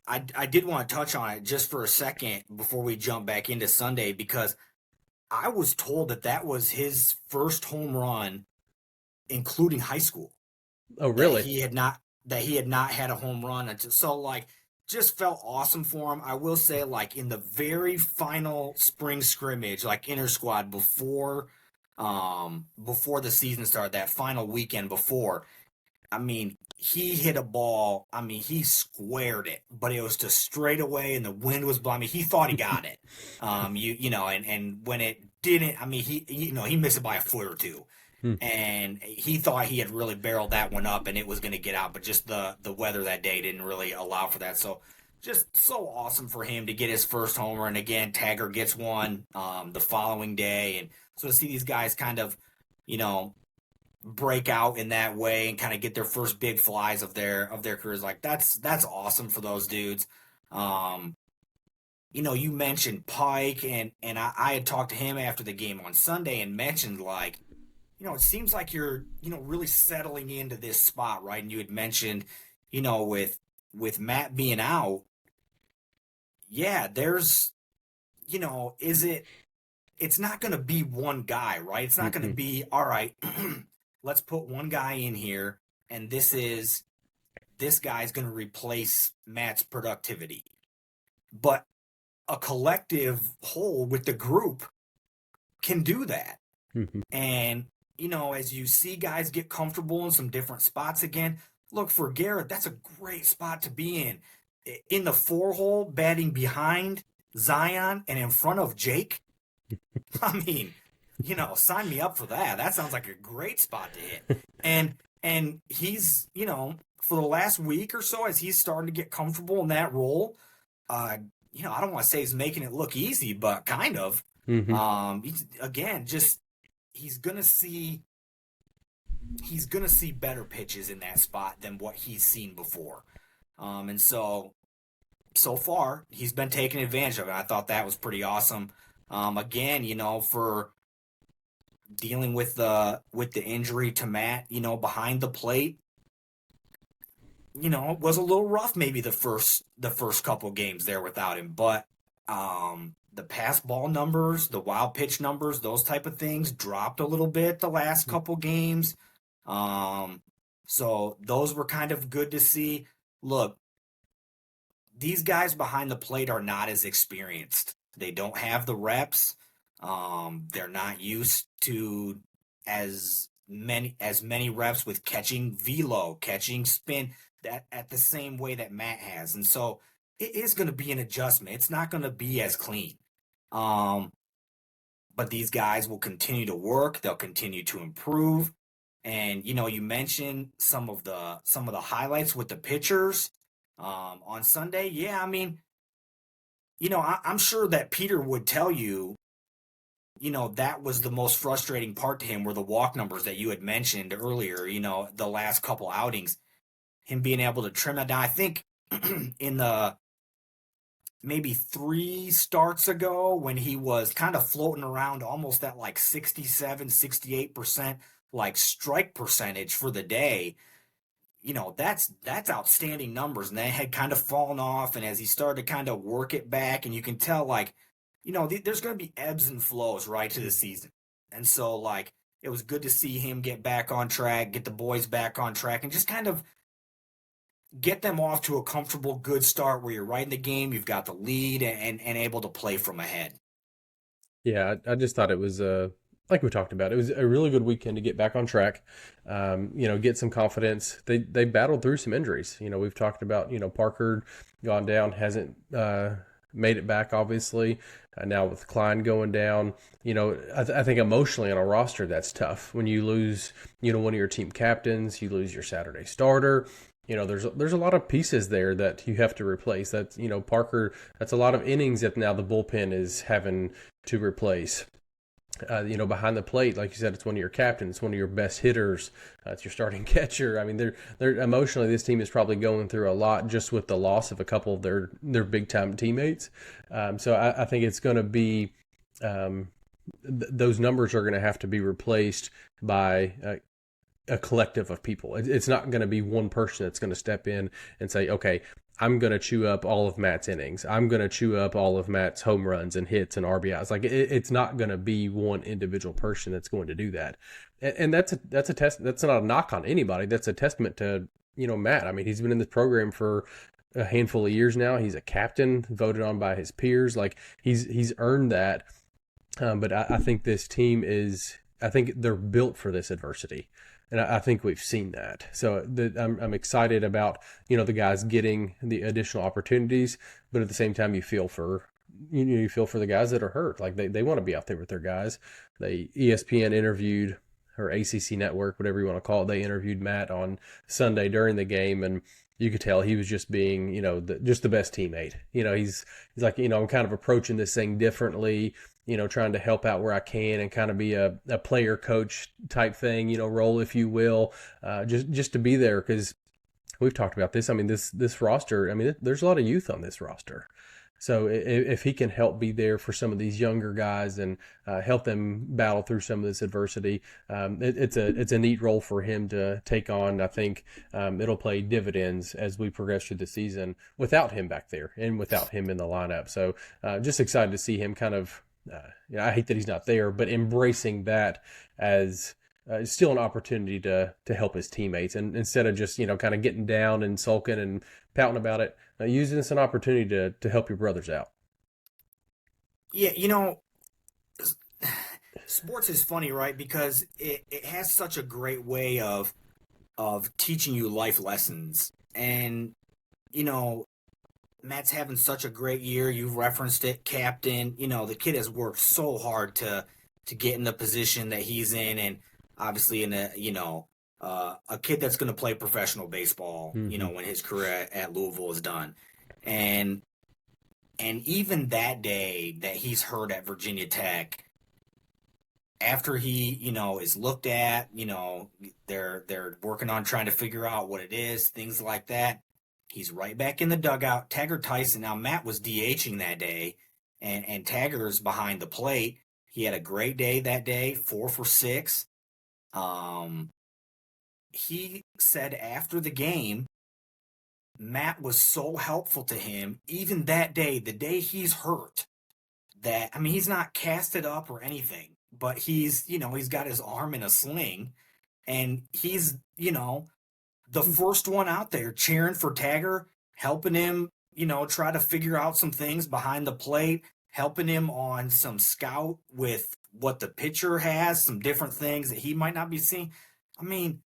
[SPEAKER 2] I did want to touch on it just for a second before we jump back into Sunday, because I was told that was his first home run, including high school.
[SPEAKER 1] Oh, really?
[SPEAKER 2] That he had not had a home run until, so just felt awesome for him. I will say, in the very final spring scrimmage, inter squad before the season started, that final weekend before, he hit a ball. He squared it, but it was to straight away, and the wind was blowing. He thought he got it. And when it didn't, he missed it by a foot or two. And he thought he had really barreled that one up and it was going to get out, but just the weather that day didn't really allow for that. So just so awesome for him to get his first homer. And again, Taggart gets one the following day. And so to see these guys kind of, break out in that way and kind of get their first big flies of their careers, that's awesome for those dudes. You mentioned Pike, and I had talked to him after the game on Sunday and mentioned, it seems like you're, really settling into this spot, right? And you had mentioned, with Matt being out, yeah, there's, it's not going to be one guy, right? It's not going to be, all right, let's put one guy in here, and this guy's going to replace Matt's productivity. But a collective whole with the group can do that. And, as you see guys get comfortable in some different spots again, look, for Garrett, that's a great spot to be in. In the 4-hole, batting behind Zion and in front of Jake. Sign me up for that. That sounds like a great spot to hit. And he's, for the last week or so, as he's starting to get comfortable in that role, I don't want to say he's making it look easy, but kind of. He's gonna see better pitches in that spot than what he's seen before. And so far he's been taking advantage of it. I thought that was pretty awesome. Again, for dealing with the injury to Matt, behind the plate, it was a little rough maybe the first couple games there without him, but the pass ball numbers, the wild pitch numbers, those type of things dropped a little bit the last couple games. So those were kind of good to see. Look, these guys behind the plate are not as experienced. They don't have the reps. They're not used to as many reps with catching velo, catching spin. at the same way that Matt has. And so it is going to be an adjustment. It's not going to be as clean. But these guys will continue to work. They'll continue to improve. And you mentioned some of the highlights with the pitchers on Sunday. Yeah, I mean, I'm sure that Peter would tell you, that was the most frustrating part to him were the walk numbers that you had mentioned earlier, the last couple outings, him being able to trim that down. I think in the maybe 3 starts ago when he was kind of floating around almost at like 67, 68% like strike percentage for the day, that's outstanding numbers. And they had kind of fallen off. And as he started to kind of work it back, and you can tell like, there's going to be ebbs and flows right to the season. And so like, it was good to see him get back on track, get the boys back on track, and just kind of get them off to a comfortable, good start where you're right in the game, you've got the lead, and able to play from ahead.
[SPEAKER 1] Yeah, I just thought it was like we talked about, it was a really good weekend to get back on track, get some confidence. They battled through some injuries. We've talked about, Parker gone down, hasn't made it back, obviously. Now with Klein going down, I think emotionally on a roster, that's tough. When you lose, one of your team captains, you lose your Saturday starter. There's a lot of pieces there that you have to replace. That's, Parker, that's a lot of innings that now the bullpen is having to replace. Behind the plate, like you said, it's one of your captains, it's one of your best hitters, it's your starting catcher. I mean, they're emotionally, this team is probably going through a lot just with the loss of a couple of their big time teammates. So I think it's going to be those numbers are going to have to be replaced by a collective of people. It's not going to be one person that's going to step in and say, okay, I'm going to chew up all of Matt's innings. I'm going to chew up all of Matt's home runs and hits and RBIs. Like it's not going to be one individual person that's going to do that. And that's a test. That's not a knock on anybody. That's a testament to, Matt. I mean, he's been in this program for a handful of years now. He's a captain voted on by his peers. Like he's earned that. But I think this team I think they're built for this adversity. And I think we've seen that. So I'm excited about, the guys getting the additional opportunities, but at the same time, you feel for the guys that are hurt. Like they want to be out there with their guys. ESPN interviewed, or ACC network, whatever you want to call it. They interviewed Matt on Sunday during the game, and you could tell he was just being, just the best teammate. He's like, I'm kind of approaching this thing differently, trying to help out where I can and kind of be a player coach type thing, role, if you will, just to be there. Because we've talked about this. I mean, this roster, I mean, there's a lot of youth on this roster. So if he can help be there for some of these younger guys and help them battle through some of this adversity, it's a neat role for him to take on. I think it'll play dividends as we progress through the season without him back there and without him in the lineup. So just excited to see him kind of, I hate that he's not there, but embracing that as still an opportunity to help his teammates, and instead of just kind of getting down and sulking and pouting about it, using this an opportunity to help your brothers out.
[SPEAKER 2] Yeah, sports is funny, right? Because it has such a great way of teaching you life lessons, and Matt's having such a great year. You've referenced it, captain. The kid has worked so hard to get in the position that he's in, and obviously in a kid that's going to play professional baseball, when his career at Louisville is done. And even that day that he's hurt at Virginia Tech, after he, is looked at, they're working on trying to figure out what it is, things like that. He's right back in the dugout. Taggart Tyson, now Matt was DHing that day, and Taggart's behind the plate. He had a great day that day, 4 for 6. He said after the game, Matt was so helpful to him, even that day, the day he's hurt, that, I mean, he's not casted up or anything, but he's got his arm in a sling, and he's, the first one out there cheering for Taggart, helping him, try to figure out some things behind the plate, helping him on some scout with what the pitcher has, some different things that he might not be seeing. I mean,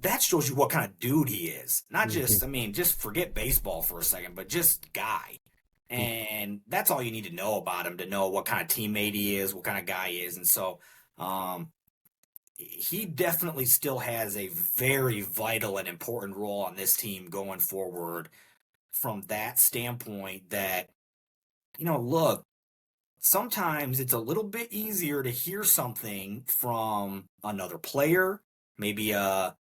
[SPEAKER 2] that shows you what kind of dude he is. Not just, I mean, just forget baseball for a second, but just guy. And that's all you need to know about him to know what kind of teammate he is, what kind of guy he is. And so he definitely still has a very vital and important role on this team going forward from that standpoint that, look, sometimes it's a little bit easier to hear something from another player, maybe a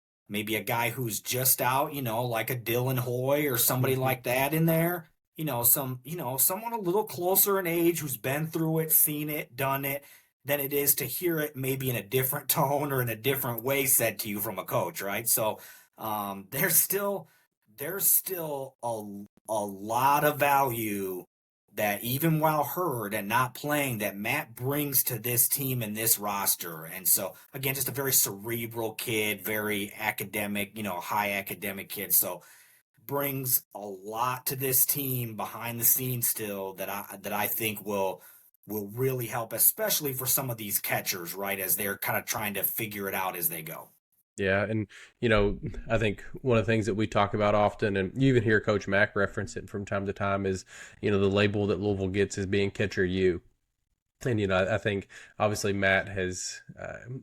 [SPEAKER 2] guy who's just out, like a Dylan Hoy or somebody like that in there. Someone a little closer in age who's been through it, seen it, done it, than it is to hear it maybe in a different tone or in a different way said to you from a coach, right? So there's still a lot of value that even while hurt and not playing that Matt brings to this team and this roster. And so, again, just a very cerebral kid, very academic, high academic kid. So brings a lot to this team behind the scenes still that I think will really help, especially for some of these catchers, right, as they're kind of trying to figure it out as they go.
[SPEAKER 1] Yeah, and I think one of the things that we talk about often, and you even hear Coach Mack reference it from time to time, is the label that Louisville gets as being catcher U. And I think obviously Matt has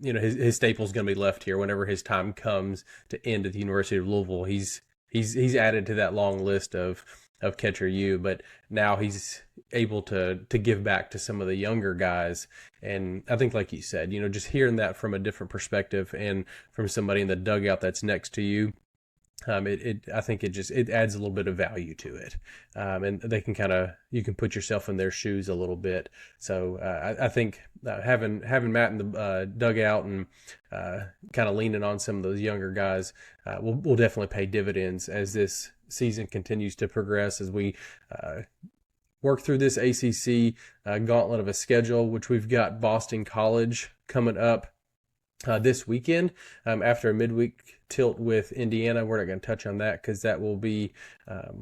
[SPEAKER 1] his staple's going to be left here whenever his time comes to end at the University of Louisville. He's added to that long list of catcher U, but now he's able to give back to some of the younger guys. And I think, like you said, just hearing that from a different perspective and from somebody in the dugout that's next to you, I think it adds a little bit of value to it. And they can you can put yourself in their shoes a little bit. So I think having Matt in the dugout and kind of leaning on some of those younger guys will definitely pay dividends as this season continues to progress, as we work through this ACC gauntlet of a schedule, which we've got Boston College coming up this weekend after a midweek tilt with Indiana. We're not going to touch on that because that will be that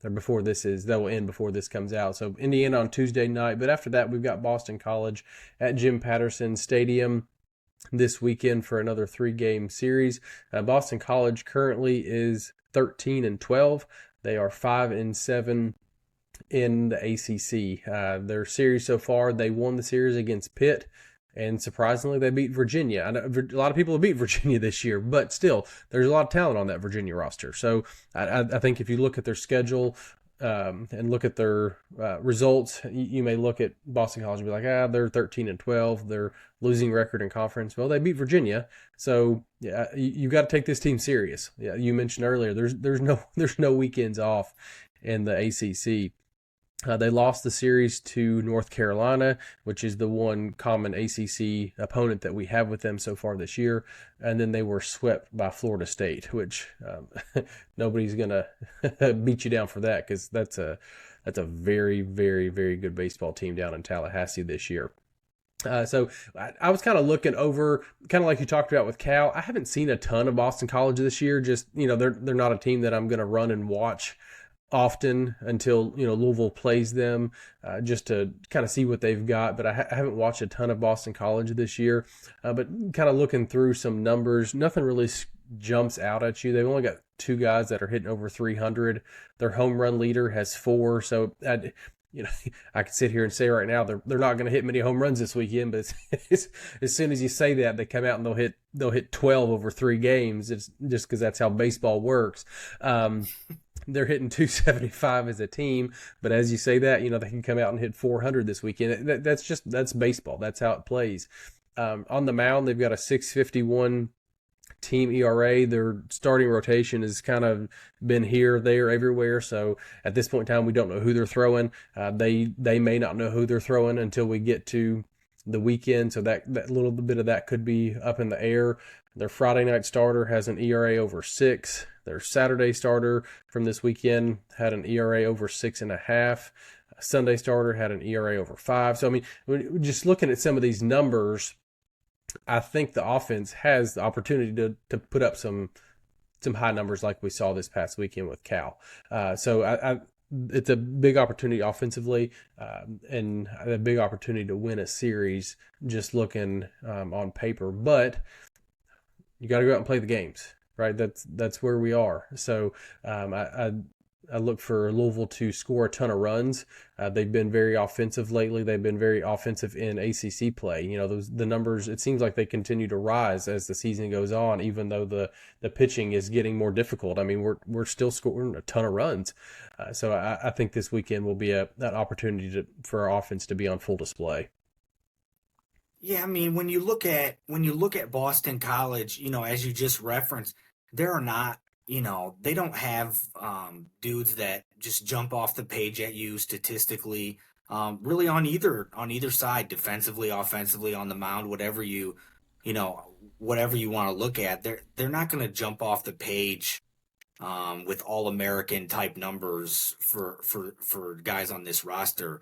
[SPEAKER 1] will end before this comes out. So Indiana on Tuesday night, but after that we've got Boston College at Jim Patterson Stadium this weekend for another 3-game series. Boston College currently is 13-12. They are 5-7 in the ACC. Their series so far, they won the series against Pitt, and surprisingly, they beat Virginia. I know a lot of people have beat Virginia this year, but still, there's a lot of talent on that Virginia roster. So I think if you look at their schedule and look at their results, you may look at Boston College and be like, they're 13-12, their losing record in conference. Well, they beat Virginia, so yeah, you got to take this team serious. Yeah, you mentioned earlier there's no weekends off in the ACC. They lost the series to North Carolina, which is the one common ACC opponent that we have with them so far this year. And then they were swept by Florida State, which nobody's going to beat you down for that, because that's a very, very, very good baseball team down in Tallahassee this year. So I was kind of looking over, kind of like you talked about with Cal. I haven't seen a ton of Boston College this year. Just, they're not a team that I'm going to run and watch often until Louisville plays them, just to kind of see what they've got. But I haven't watched a ton of Boston College this year. But kind of looking through some numbers, nothing really jumps out at you. They've only got 2 guys that are hitting over 300. Their home run leader has 4. So I could sit here and say right now they're not going to hit many home runs this weekend. But as soon as you say that, they come out and they'll hit 12 over 3 games. It's just because that's how baseball works. They're hitting 275 as a team, but as you say that, they can come out and hit 400 this weekend. That's baseball. That's how it plays. On the mound, they've got a 6.51 team ERA. Their starting rotation has kind of been here, there, everywhere. So at this point in time, we don't know who they're throwing. They may not know who they're throwing until we get to the weekend. So that little bit of that could be up in the air. Their Friday night starter has an ERA over 6. Their Saturday starter from this weekend had an ERA over 6.5. Sunday starter had an ERA over 5. So, I mean, just looking at some of these numbers, I think the offense has the opportunity to put up some high numbers like we saw this past weekend with Cal. So it's a big opportunity offensively, and a big opportunity to win a series just looking on paper. But you got to go out and play the games, right? That's where we are. So I look for Louisville to score a ton of runs. They've been very offensive lately. They've been very offensive in ACC play. The numbers. It seems like they continue to rise as the season goes on, even though the pitching is getting more difficult. I mean, we're still scoring a ton of runs. So I think this weekend will be that opportunity for our offense to be on full display.
[SPEAKER 2] Yeah, I mean, when you look at Boston College, as you just referenced, there are not, they don't have dudes that just jump off the page at you statistically, really on either side, defensively, offensively, on the mound, you know, whatever you want to look at. They're not going to jump off the page with all American type numbers for guys on this roster.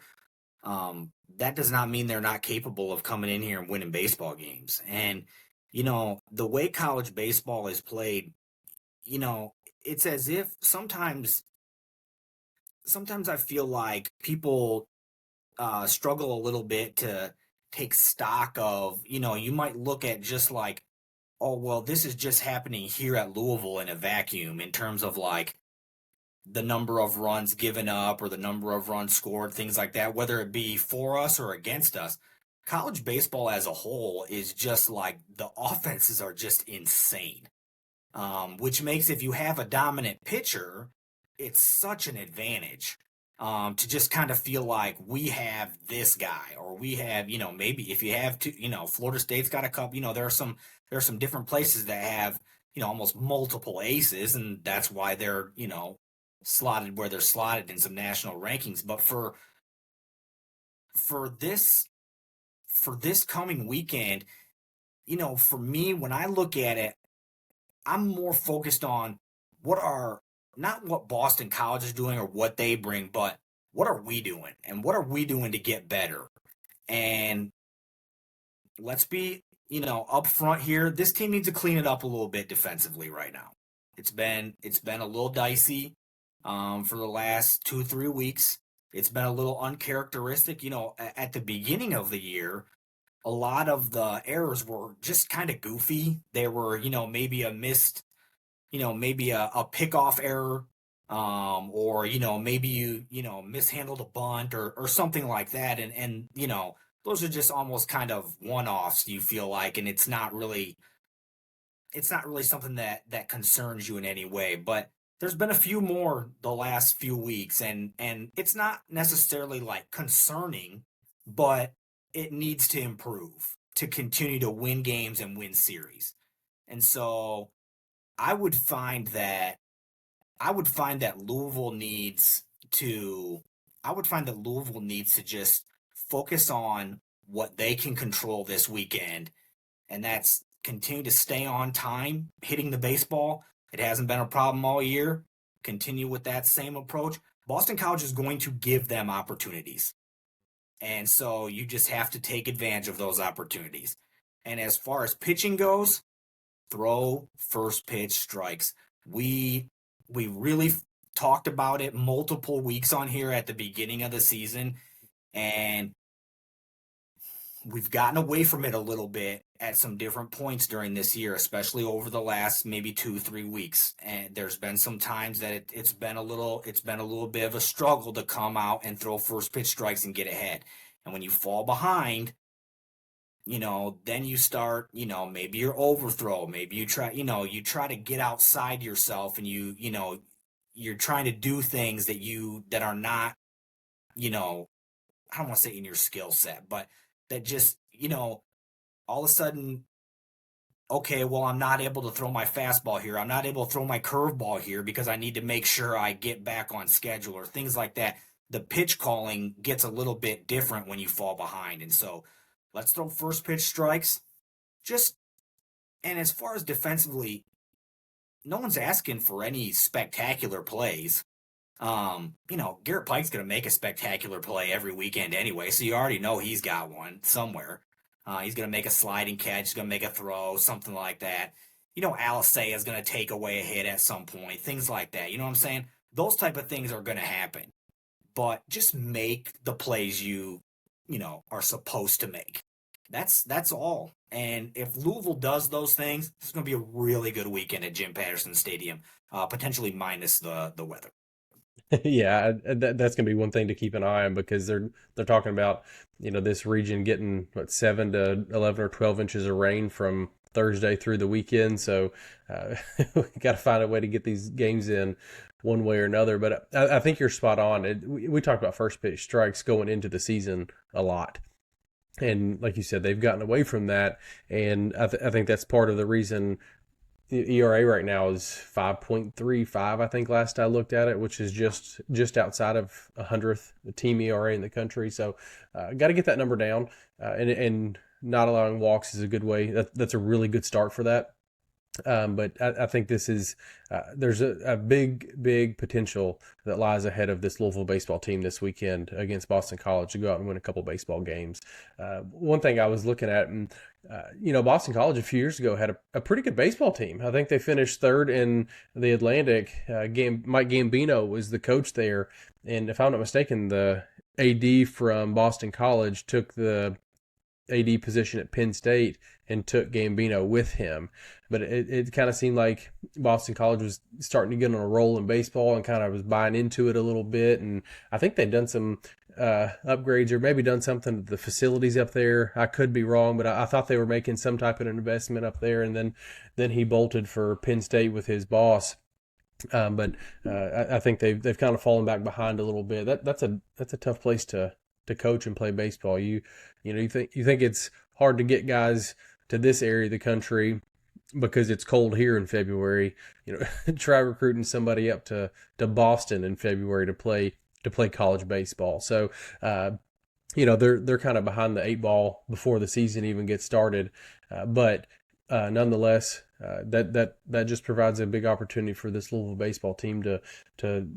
[SPEAKER 2] That does not mean they're not capable of coming in here and winning baseball games. And, the way college baseball is played, it's as if sometimes I feel like people struggle a little bit to take stock of, you might look at just like, oh, well, this is just happening here at Louisville in a vacuum in terms of like the number of runs given up or the number of runs scored, things like that, whether it be for us or against us. College baseball as a whole is just like the offenses are just insane, which makes if you have a dominant pitcher, it's such an advantage to just kind of feel like we have this guy or we have, maybe if you have two, Florida State's got a couple, there are some different places that have, almost multiple aces, and that's why they're, slotted where they're slotted in some national rankings. But for this coming weekend, for me, when I look at it, I'm more focused on not what Boston College is doing or what they bring, but what are we doing and what are we doing to get better? And let's be, up front here. This team needs to clean it up a little bit defensively right now. It's been a little dicey for the last 2-3 weeks. It's been a little uncharacteristic. At the beginning of the year, a lot of the errors were just kind of goofy. They were, maybe a missed, maybe a pickoff error, or, maybe you mishandled a bunt or something like that. And, those are just almost kind of one-offs, you feel like, and it's not really something that concerns you in any way. But there's been a few more the last few weeks, and it's not necessarily like concerning, but it needs to improve to continue to win games and win series. And so I would find that Louisville needs to just focus on what they can control this weekend, and that's continue to stay on time, hitting the baseball. It hasn't been a problem all year. Continue with that same approach. Boston College is going to give them opportunities. And so you just have to take advantage of those opportunities. And as far as pitching goes, throw first pitch strikes. We really talked about it multiple weeks on here at the beginning of the season, and we've gotten away from it a little bit at some different points during this year, especially over the last maybe 2-3 weeks. And there's been some times that it's been a little bit of a struggle to come out and throw first pitch strikes and get ahead. And when you fall behind, then you start, maybe you're overthrow, maybe you try to get outside yourself, and you're trying to do things that are not, I don't want to say in your skill set, but that just, all of a sudden, okay, well, I'm not able to throw my fastball here. I'm not able to throw my curveball here because I need to make sure I get back on schedule or things like that. The pitch calling gets a little bit different when you fall behind. And so let's throw first pitch strikes. And as far as defensively, no one's asking for any spectacular plays. Garrett Pike's going to make a spectacular play every weekend anyway, so you already know he's got one somewhere. He's going to make a sliding catch, he's going to make a throw, something like that. Alisea is going to take away a hit at some point, things like that. You know what I'm saying? Those type of things are going to happen. But just make the plays you are supposed to make. That's all. And if Louisville does those things, this is going to be a really good weekend at Jim Patterson Stadium, potentially minus the weather.
[SPEAKER 1] Yeah, that's going to be one thing to keep an eye on, because they're talking about, this region getting 7 to 11 or 12 inches of rain from Thursday through the weekend. So we got to find a way to get these games in one way or another. But I think you're spot on. We talked about first pitch strikes going into the season a lot. And like you said, they've gotten away from that. And I think that's part of the reason the ERA right now is 5.35, I think, last I looked at it, which is just outside of 100th team ERA in the country. So got to get that number down, and not allowing walks is a good way. That's a really good start for that. But I think this is there's a big potential that lies ahead of this Louisville baseball team this weekend against Boston College to go out and win a couple baseball games. One thing I was looking at, and Boston College a few years ago had a pretty good baseball team. I think they finished third in the Atlantic. Mike Gambino was the coach there, and if I'm not mistaken, the AD from Boston College took the AD position at Penn State and took Gambino with him. But it kind of seemed like Boston College was starting to get on a roll in baseball and kind of was buying into it a little bit. And I think they'd done some upgrades, or maybe done something to the facilities up there. I could be wrong, but I thought they were making some type of an investment up there. And then he bolted for Penn State with his boss. But I think they've kind of fallen back behind a little bit. That's a tough place to coach and play baseball. You think it's hard to get guys to this area of the country because it's cold here in February. Try recruiting somebody up to Boston in February to play college baseball. So they're kind of behind the 8 ball before the season even gets started. But nonetheless, that just provides a big opportunity for this Louisville baseball team to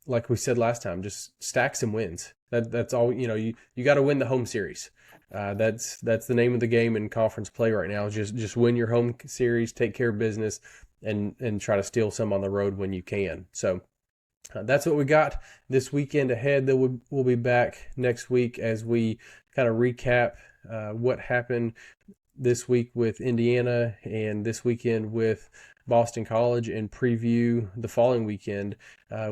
[SPEAKER 1] like we said last time, just stack some wins. That's all. You got to win the home series. That's the name of the game in conference play right now. Is just win your home series, take care of business, and try to steal some on the road when you can. So that's what we got this weekend ahead. Then we'll be back next week as we kind of recap what happened this week with Indiana and this weekend with Boston College, and preview the following weekend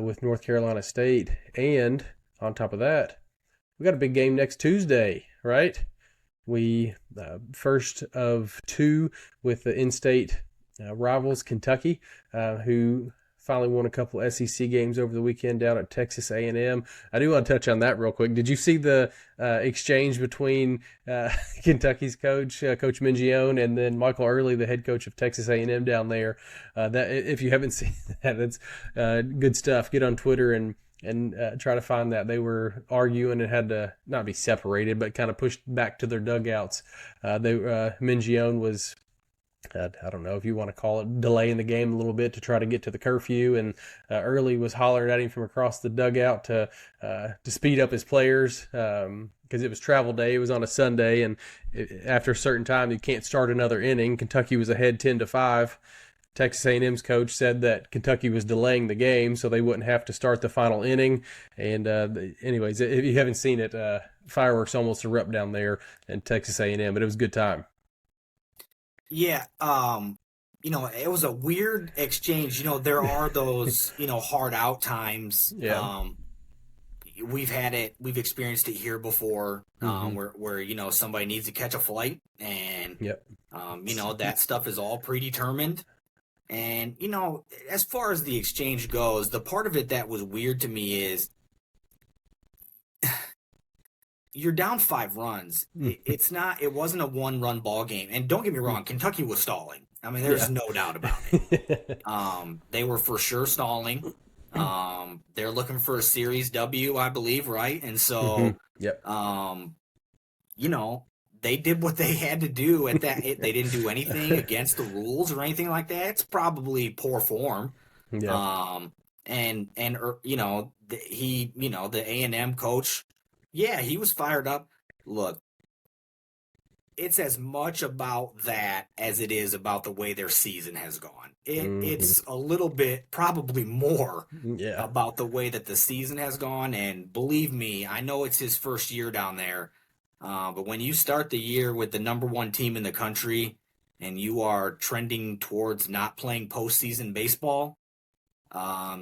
[SPEAKER 1] with North Carolina State. And on top of that, we got a big game next Tuesday, right? We first of 2 with the in-state rivals, Kentucky, who finally won a couple SEC games over the weekend down at Texas A&M. I do want to touch on that real quick. Did you see the exchange between Kentucky's coach, Coach Mingione, and then Michael Early, the head coach of Texas A&M down there? That if you haven't seen that, that's good stuff. Get on Twitter and try to find that. They were arguing and had to not be separated, but kind of pushed back to their dugouts. Mingione was, I don't know if you want to call it, delaying the game a little bit to try to get to the curfew, and Early was hollering at him from across the dugout to speed up his players because it was travel day. It was on a Sunday, and after a certain time, you can't start another inning. Kentucky was ahead 10-5. Texas A&M's coach said that Kentucky was delaying the game so they wouldn't have to start the final inning. And anyways, if you haven't seen it, fireworks almost erupt down there in Texas A&M, but it was a good time.
[SPEAKER 2] Yeah, it was a weird exchange. There are those, hard out times.
[SPEAKER 1] Yeah.
[SPEAKER 2] We've experienced it here before, where somebody needs to catch a flight, and
[SPEAKER 1] yep.
[SPEAKER 2] That stuff is all predetermined. And as far as the exchange goes, the part of it that was weird to me is you're down 5 runs. It wasn't a 1-run ball game. And don't get me wrong, Kentucky was stalling. I mean, there's no doubt about it. They were for sure stalling. They're looking for a series W, I believe, right? And so, they did what they had to do at that. They didn't do anything against the rules or anything like that. It's probably poor form. Yeah. The A&M coach, he was fired up. Look, it's as much about that as it is about the way their season has gone. It's a little bit, probably more, about the way that the season has gone. And believe me, I know it's his first year down there. But when you start the year with the number one team in the country and you are trending towards not playing postseason baseball,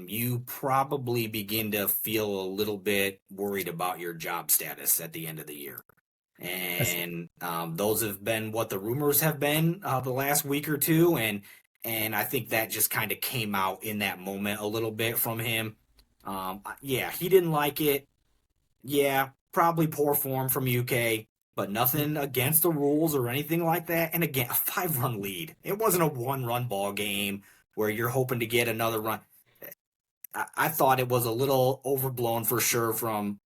[SPEAKER 2] you probably begin to feel a little bit worried about your job status at the end of the year. And those have been what the rumors have been the last week or two, and I think that just kind of came out in that moment a little bit from him. Yeah, he didn't like it. Yeah, probably poor form from UK, but nothing against the rules or anything like that. And again, a 5-run lead. It wasn't a 1-run ball game where you're hoping to get another run. I thought it was a little overblown for sure from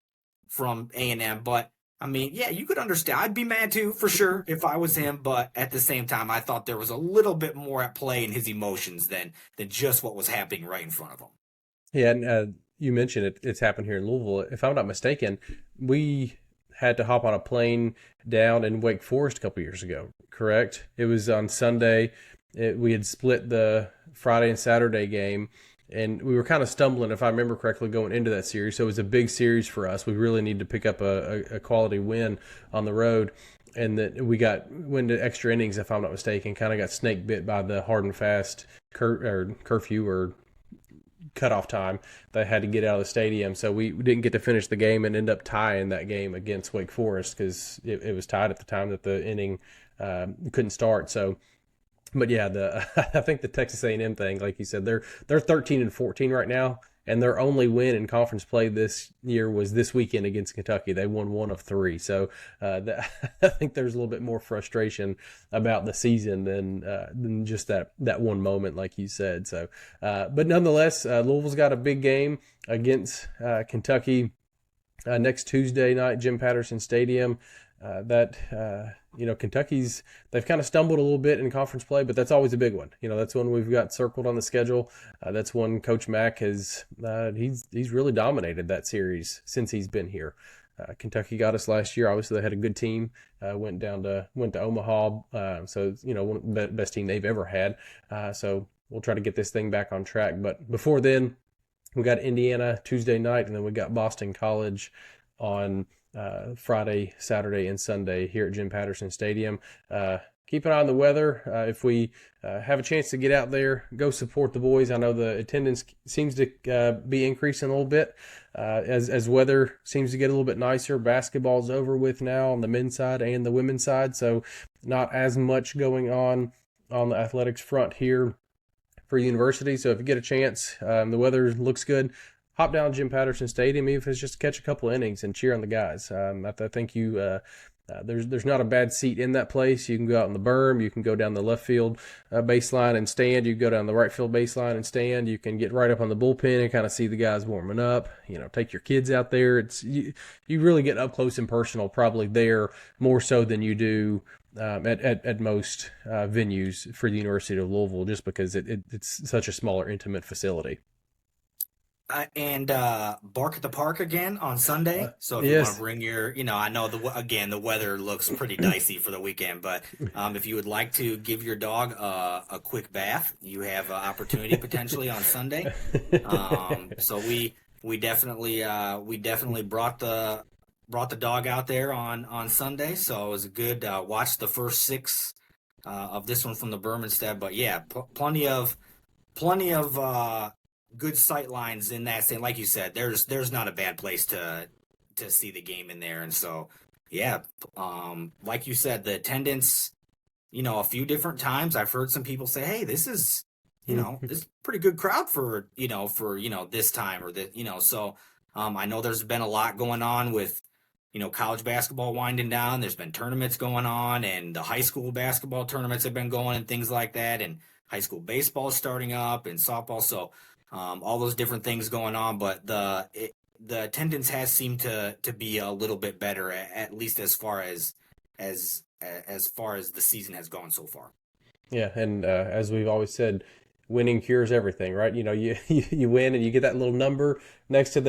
[SPEAKER 2] A&M, but I mean, yeah, you could understand. I'd be mad too, for sure, if I was him. But at the same time, I thought there was a little bit more at play in his emotions than just what was happening right in front of him.
[SPEAKER 1] Yeah, and you mentioned it's happened here in Louisville. If I'm not mistaken, we had to hop on a plane down in Wake Forest a couple years ago, correct? It was on Sunday. We had split the Friday and Saturday game, and we were kind of stumbling, if I remember correctly, going into that series. So it was a big series for us. We really needed to pick up a quality win on the road. And that we went to extra innings, if I'm not mistaken, kind of got snake bit by the hard and fast curfew or cutoff time. They had to get out of the stadium. So we didn't get to finish the game and end up tying that game against Wake Forest because it was tied at the time that the inning couldn't start. So, but yeah, I think the Texas A&M thing, like you said, they're 13-14 right now, and their only win in conference play this year was this weekend against Kentucky. They won 1 of 3. So I think there's a little bit more frustration about the season than just that one moment, like you said. So, but nonetheless, Louisville's got a big game against Kentucky next Tuesday night, Jim Patterson Stadium. Kentucky's, they've kind of stumbled a little bit in conference play, but that's always a big one. That's one we've got circled on the schedule. That's one Coach Mack has, he's really dominated that series since he's been here. Kentucky got us last year. Obviously, they had a good team. Went to Omaha. So one of the best team they've ever had. So we'll try to get this thing back on track. But before then, we got Indiana Tuesday night, and then we got Boston College on Friday, Saturday, and Sunday here at Jim Patterson Stadium. Keep an eye on the weather. If we have a chance to get out there, go support the boys. I know the attendance seems to be increasing a little bit as weather seems to get a little bit nicer. Basketball's over with now on the men's side and the women's side, so not as much going on the athletics front here for university. So if you get a chance, the weather looks good, hop down to Jim Patterson Stadium, even if it's just to catch a couple of innings and cheer on the guys. I think there's not a bad seat in that place. You can go out on the berm. You can go down the left field baseline and stand. You can go down the right field baseline and stand. You can get right up on the bullpen and kind of see the guys warming up. Take your kids out there. You really get up close and personal probably there more so than you do at most venues for the University of Louisville, just because it's such a smaller, intimate facility.
[SPEAKER 2] And Bark at the Park again on Sunday. So if you want to bring your, I know the weather looks pretty dicey for the weekend, but if you would like to give your dog a quick bath, you have an opportunity potentially on Sunday. So we definitely brought the dog out there on Sunday. So it was a good watch the first 6 of this one from the Bermanstead. But yeah, plenty of good sight lines in that same, like you said, there's not a bad place to see the game in there. And so, yeah, like you said, the attendance, a few different times I've heard some people say, hey, this is, this is a pretty good crowd for this time or that, so I know there's been a lot going on with, college basketball winding down. There's been tournaments going on, and the high school basketball tournaments have been going and things like that. And high school baseball is starting up and softball. So, all those different things going on, but the attendance has seemed to be a little bit better, at least as far as the season has gone so far.
[SPEAKER 1] Yeah, and as we've always said, winning cures everything, right? You win and you get that little number next to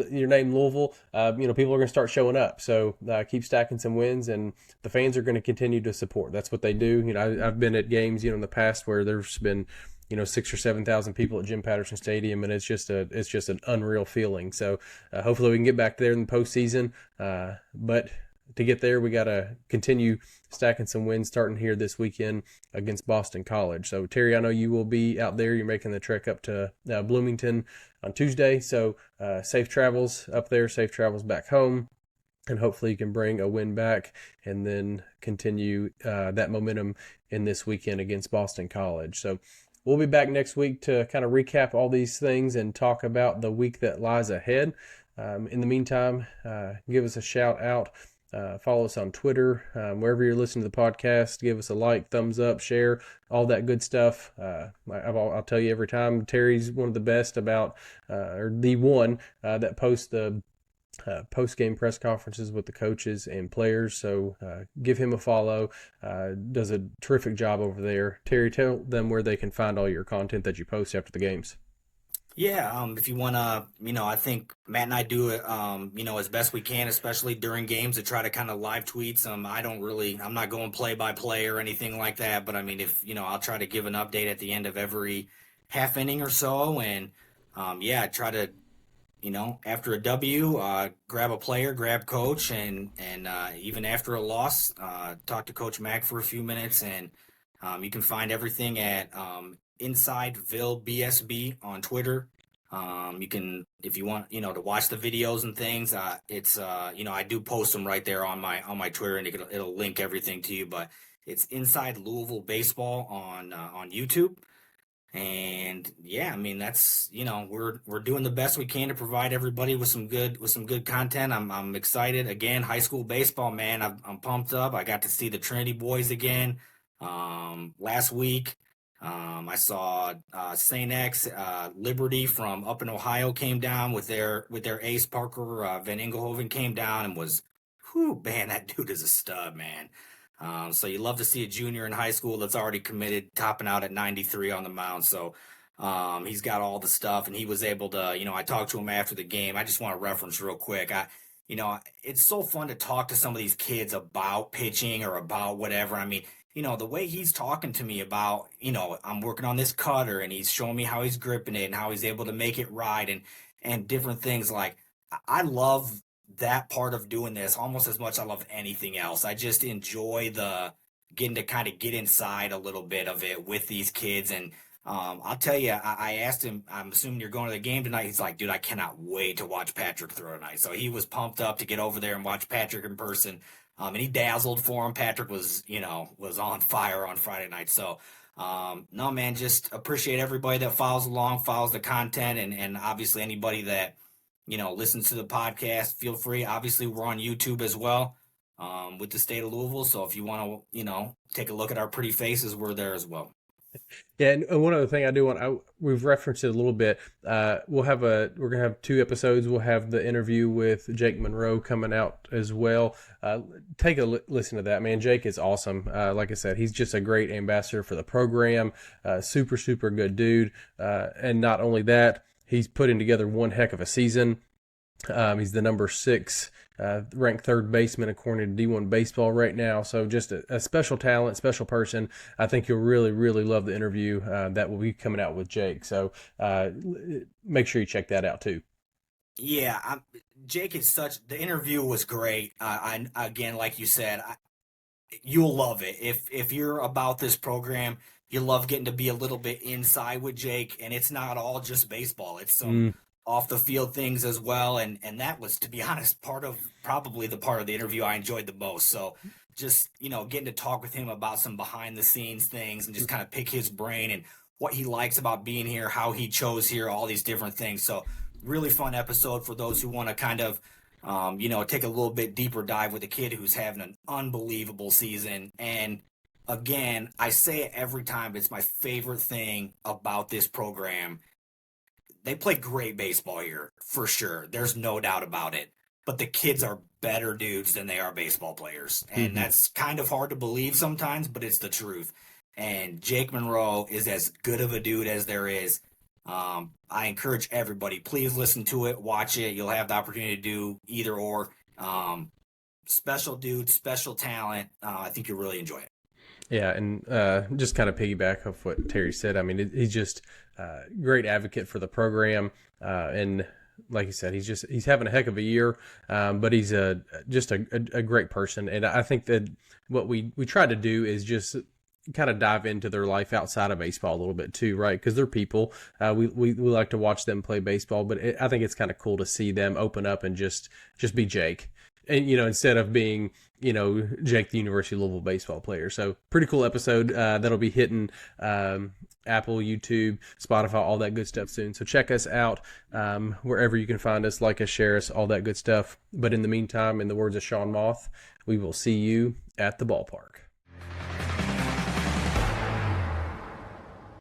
[SPEAKER 1] your name, Louisville. People are going to start showing up. So keep stacking some wins, and the fans are going to continue to support. That's what they do. I've been at games, in the past where there's been 6,000 or 7,000 people at Jim Patterson Stadium, and it's just an unreal feeling. So hopefully we can get back there in the postseason. But to get there, we got to continue stacking some wins starting here this weekend against Boston College. So, Terry, I know you will be out there. You're making the trek up to Bloomington on Tuesday. So, safe travels up there, safe travels back home. And hopefully you can bring a win back and then continue that momentum in this weekend against Boston College. So we'll be back next week to kind of recap all these things and talk about the week that lies ahead. In the meantime, give us a shout out. Follow us on Twitter. Wherever you're listening to the podcast, give us a like, thumbs up, share, all that good stuff. I'll tell you every time, Terry's one of the best about, or the one that posts the post-game press conferences with the coaches and players. So give him a follow. Does a terrific job over there. Terry, tell them where they can find all your content that you post after the games.
[SPEAKER 2] Yeah, if you want to, I think Matt and I do it, as best we can, especially during games, to try to kind of live tweets. I'm not going play by play or anything like that, but I mean, if, I'll try to give an update at the end of every half inning or so. And, try to, after a W, grab a player, grab coach, and even after a loss, talk to Coach Mack for a few minutes. And you can find everything at InsideVille BSB on Twitter. You can, if you want, to watch the videos and things. It's I do post them right there on my Twitter, and it'll link everything to you. But it's Inside Louisville Baseball on YouTube. And yeah, I mean, that's, we're doing the best we can to provide everybody with some good content. I'm excited. Again, high school baseball, man, I'm pumped up. I got to see the Trinity boys again last week. I saw St. X Liberty from up in Ohio came down with their ace Parker Van Engelhoven came down and was, man, that dude is a stud, man. So you love to see a junior in high school that's already committed, topping out at 93 on the mound. So he's got all the stuff, and he was able to, I talked to him after the game. I just want to reference real quick. It's so fun to talk to some of these kids about pitching or about whatever. I mean, the way he's talking to me about, I'm working on this cutter, and he's showing me how he's gripping it and how he's able to make it right and different things. Like, I love that part of doing this almost as much as I love anything else. I just enjoy the getting to kind of get inside a little bit of it with these kids. And I'll tell you, I asked him, I'm assuming you're going to the game tonight. He's like, dude, I cannot wait to watch Patrick throw tonight. So he was pumped up to get over there and watch Patrick in person. And he dazzled for him. Patrick was on fire on Friday night. So no, man, just appreciate everybody that follows along, follows the content, and obviously anybody that listens to the podcast, feel free. Obviously, we're on YouTube as well with the State of Louisville. So if you want to, take a look at our pretty faces, we're there as well.
[SPEAKER 1] Yeah, and one other thing I do want, we've referenced it a little bit. We're gonna have 2 episodes. We'll have the interview with Jake Monroe coming out as well. Take a listen to that, man. Jake is awesome. Like I said, he's just a great ambassador for the program. Super good dude. And not only that, he's putting together one heck of a season. He's the number 6 ranked third baseman according to D1 Baseball right now. So just a special talent, special person. I think you'll really love the interview that will be coming out with Jake. So make sure you check that out too.
[SPEAKER 2] Yeah, Jake is the interview was great. Again, like you said, you'll love it. If you're about this program, you love getting to be a little bit inside with Jake, and it's not all just baseball. It's some off the field things as well. And that was, to be honest, probably the part of the interview I enjoyed the most. So just, getting to talk with him about some behind the scenes things and just kind of pick his brain and what he likes about being here, how he chose here, all these different things. So really fun episode for those who want to kind of, take a little bit deeper dive with a kid who's having an unbelievable season. And again, I say it every time, but it's my favorite thing about this program. They play great baseball here, for sure. There's no doubt about it. But the kids are better dudes than they are baseball players. And that's kind of hard to believe sometimes, but it's the truth. And Jake Monroe is as good of a dude as there is. I encourage everybody, please listen to it, watch it. You'll have the opportunity to do either or. Special dude, special talent. I think you'll really enjoy it.
[SPEAKER 1] Yeah, and just kind of piggyback off what Terry said. I mean, he's just a great advocate for the program, and like you said, he's having a heck of a year, but he's just a great person. And I think that what we try to do is just kind of dive into their life outside of baseball a little bit too, right? Because they're people. We like to watch them play baseball, but I think it's kind of cool to see them open up and just be Jake. And, instead of being, Jake, the University of Louisville baseball player. So pretty cool episode that'll be hitting Apple, YouTube, Spotify, all that good stuff soon. So check us out wherever you can find us, like us, share us, all that good stuff. But in the meantime, in the words of Sean Moth, we will see you at the ballpark.